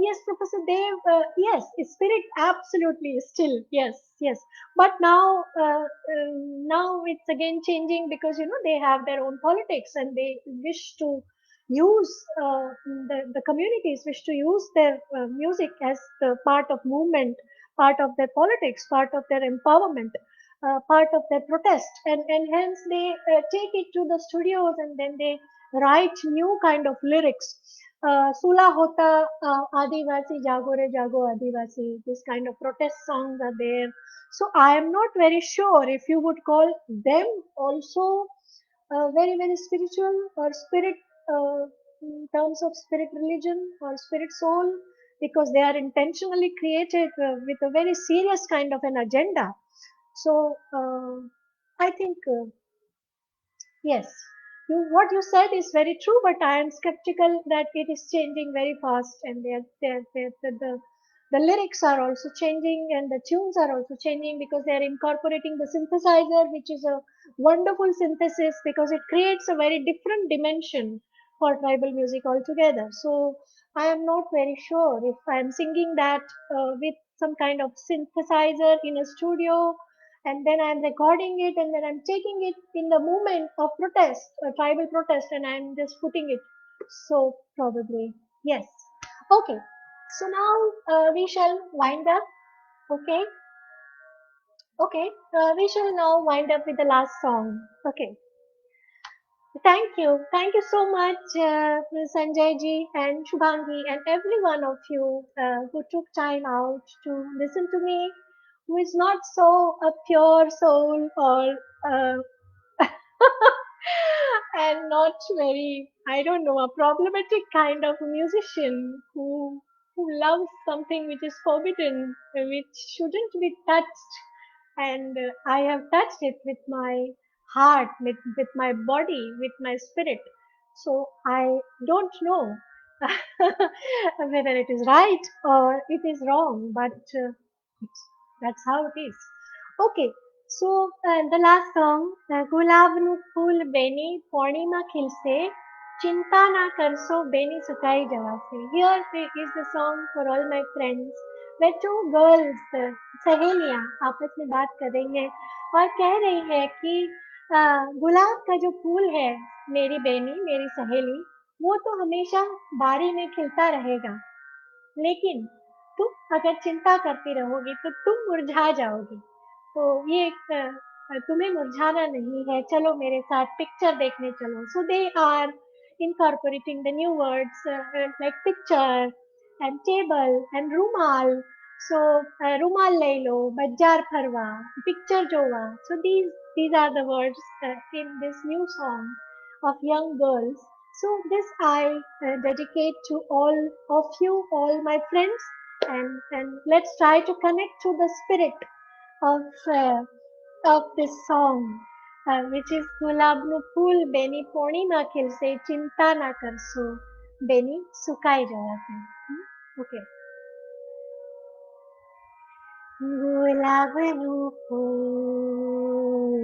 yes, Professor Dev. Yes, spirit absolutely still. Yes, yes. But now it's again changing because they have their own politics, and they wish to use the communities wish to use their music as the part of movement, part of their politics, part of their empowerment. Part of their protest, and hence they take it to the studios, and then they write new kind of lyrics. Sula Hota, Adivasi, Jago Re Jago Adivasi, this kind of protest songs are there. So I am not very sure if you would call them also very, very spiritual or spirit, in terms of spirit religion or spirit soul, because they are intentionally created with a very serious kind of an agenda. So I think yes, what you said is very true, but I am skeptical that it is changing very fast, and the lyrics are also changing, and the tunes are also changing, because they are incorporating the synthesizer, which is a wonderful synthesis because it creates a very different dimension for tribal music altogether. So I am not very sure if I am singing that with some kind of synthesizer in a studio, and then I'm recording it, and then I'm taking it in the moment of protest, a tribal protest, and I'm just putting it. So probably yes. Okay. So now we shall wind up. Okay. Okay. We shall now wind up with the last song. Okay. Thank you. Thank you so much, Sanjay ji and Shubhangi and every one of you who took time out to listen to me, who is not so a pure soul or uh, and not very, I don't know, a problematic kind of musician who loves something which is forbidden, which shouldn't be touched, and I have touched it with my heart, with my body, with my spirit. So I don't know whether it is right or it is wrong, but that's how it is. Okay, so the last song, Gulabnu Phul Beni Purnima Khilse, Chinta Na Karso Beni Sukai Javase. Here is the song for all my friends, where two girls, सहेलियां आपस में बात कर रही हैं और कह रही है कि गुलाब का जो फूल है, मेरी बेनी, मेरी सहेली, वो तो हमेशा बारी में खिलता रहेगा, लेकिन तुम अगर चिंता करती रहोगी तो तुम मुरझा जाओगी। तो ये एक तुम्हें मुरझाना नहीं है, चलो मेरे साथ पिक्चर देखने चलो। So they are incorporating the new words like picture and table and rumal. So rumal ले लो, बज्जार फरवा, picture जोवा. So these are the words in this new song of young girls. So this I dedicate to all of you, all my friends, and let's try to connect to the spirit of uh, of this song, which is Gulabnu Phul Beni Purnima Khilse Chinta Na Karso Beni Sukai Jawase. Okay. गुलाबनु फूल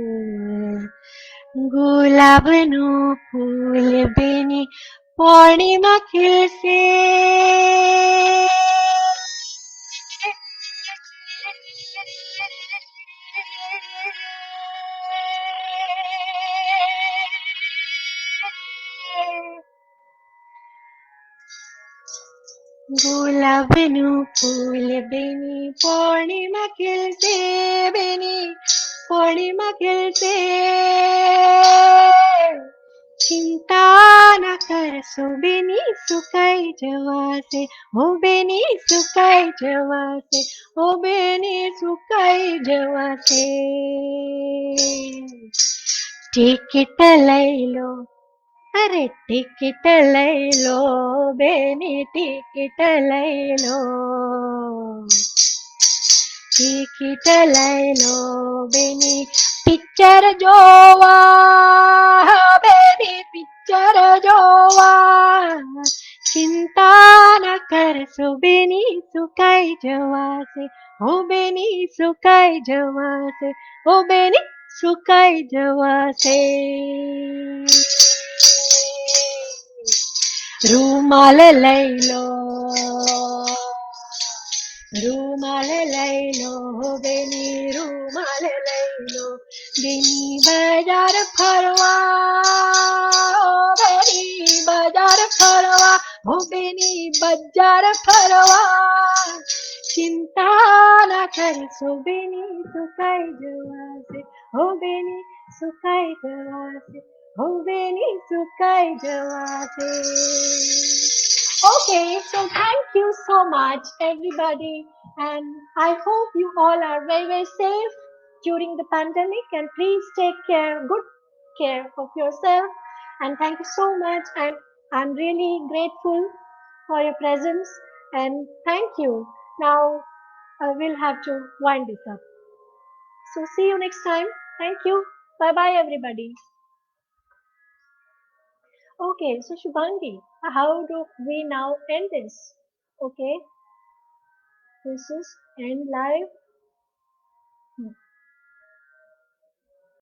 गुलाबनु फूल बेनी पूर्णिमा खिलसे गुलाबनु फूल बेनी पूर्णिमा खिलते बेनी पूर्णिमा खिलते चिंता न कर सो बेनी सुकाई जवा से हो बेनी सुकाई जवा से हो बेनी सुकाई जवा से टिकट लई लो अरे टिकट लई लो बेनी टिकट लई लो टिकट लई लो बेनी पिक्चर जोवा बेनी पिक्चर जोवा चिंता न कर सो बेनी सुकाई जवा से हो बेनी सुकाई जवा से हो बेनी सुकाई जवा से रूमाल लई लो रूमाल लई लो बेनी रूमाल लई लो बेनी बाजार फरवा बेनी बाजार फरवा हो बेनी बाजार फरवा चिंता न कर सो बेनी सुकाई जवा से हो बेनी सुकाई जवा से हो बेनी सुकाई जवा से Okay, so thank you so much, everybody, and I hope you all are very, very safe during the pandemic. And please take care, good care of yourself. And thank you so much. And I'm really grateful for your presence. And thank you. Now we'll have to wind this up. So see you next time. Thank you. Bye bye, everybody. Okay, so Shubhangi, how do we now end this? Okay, this is end live.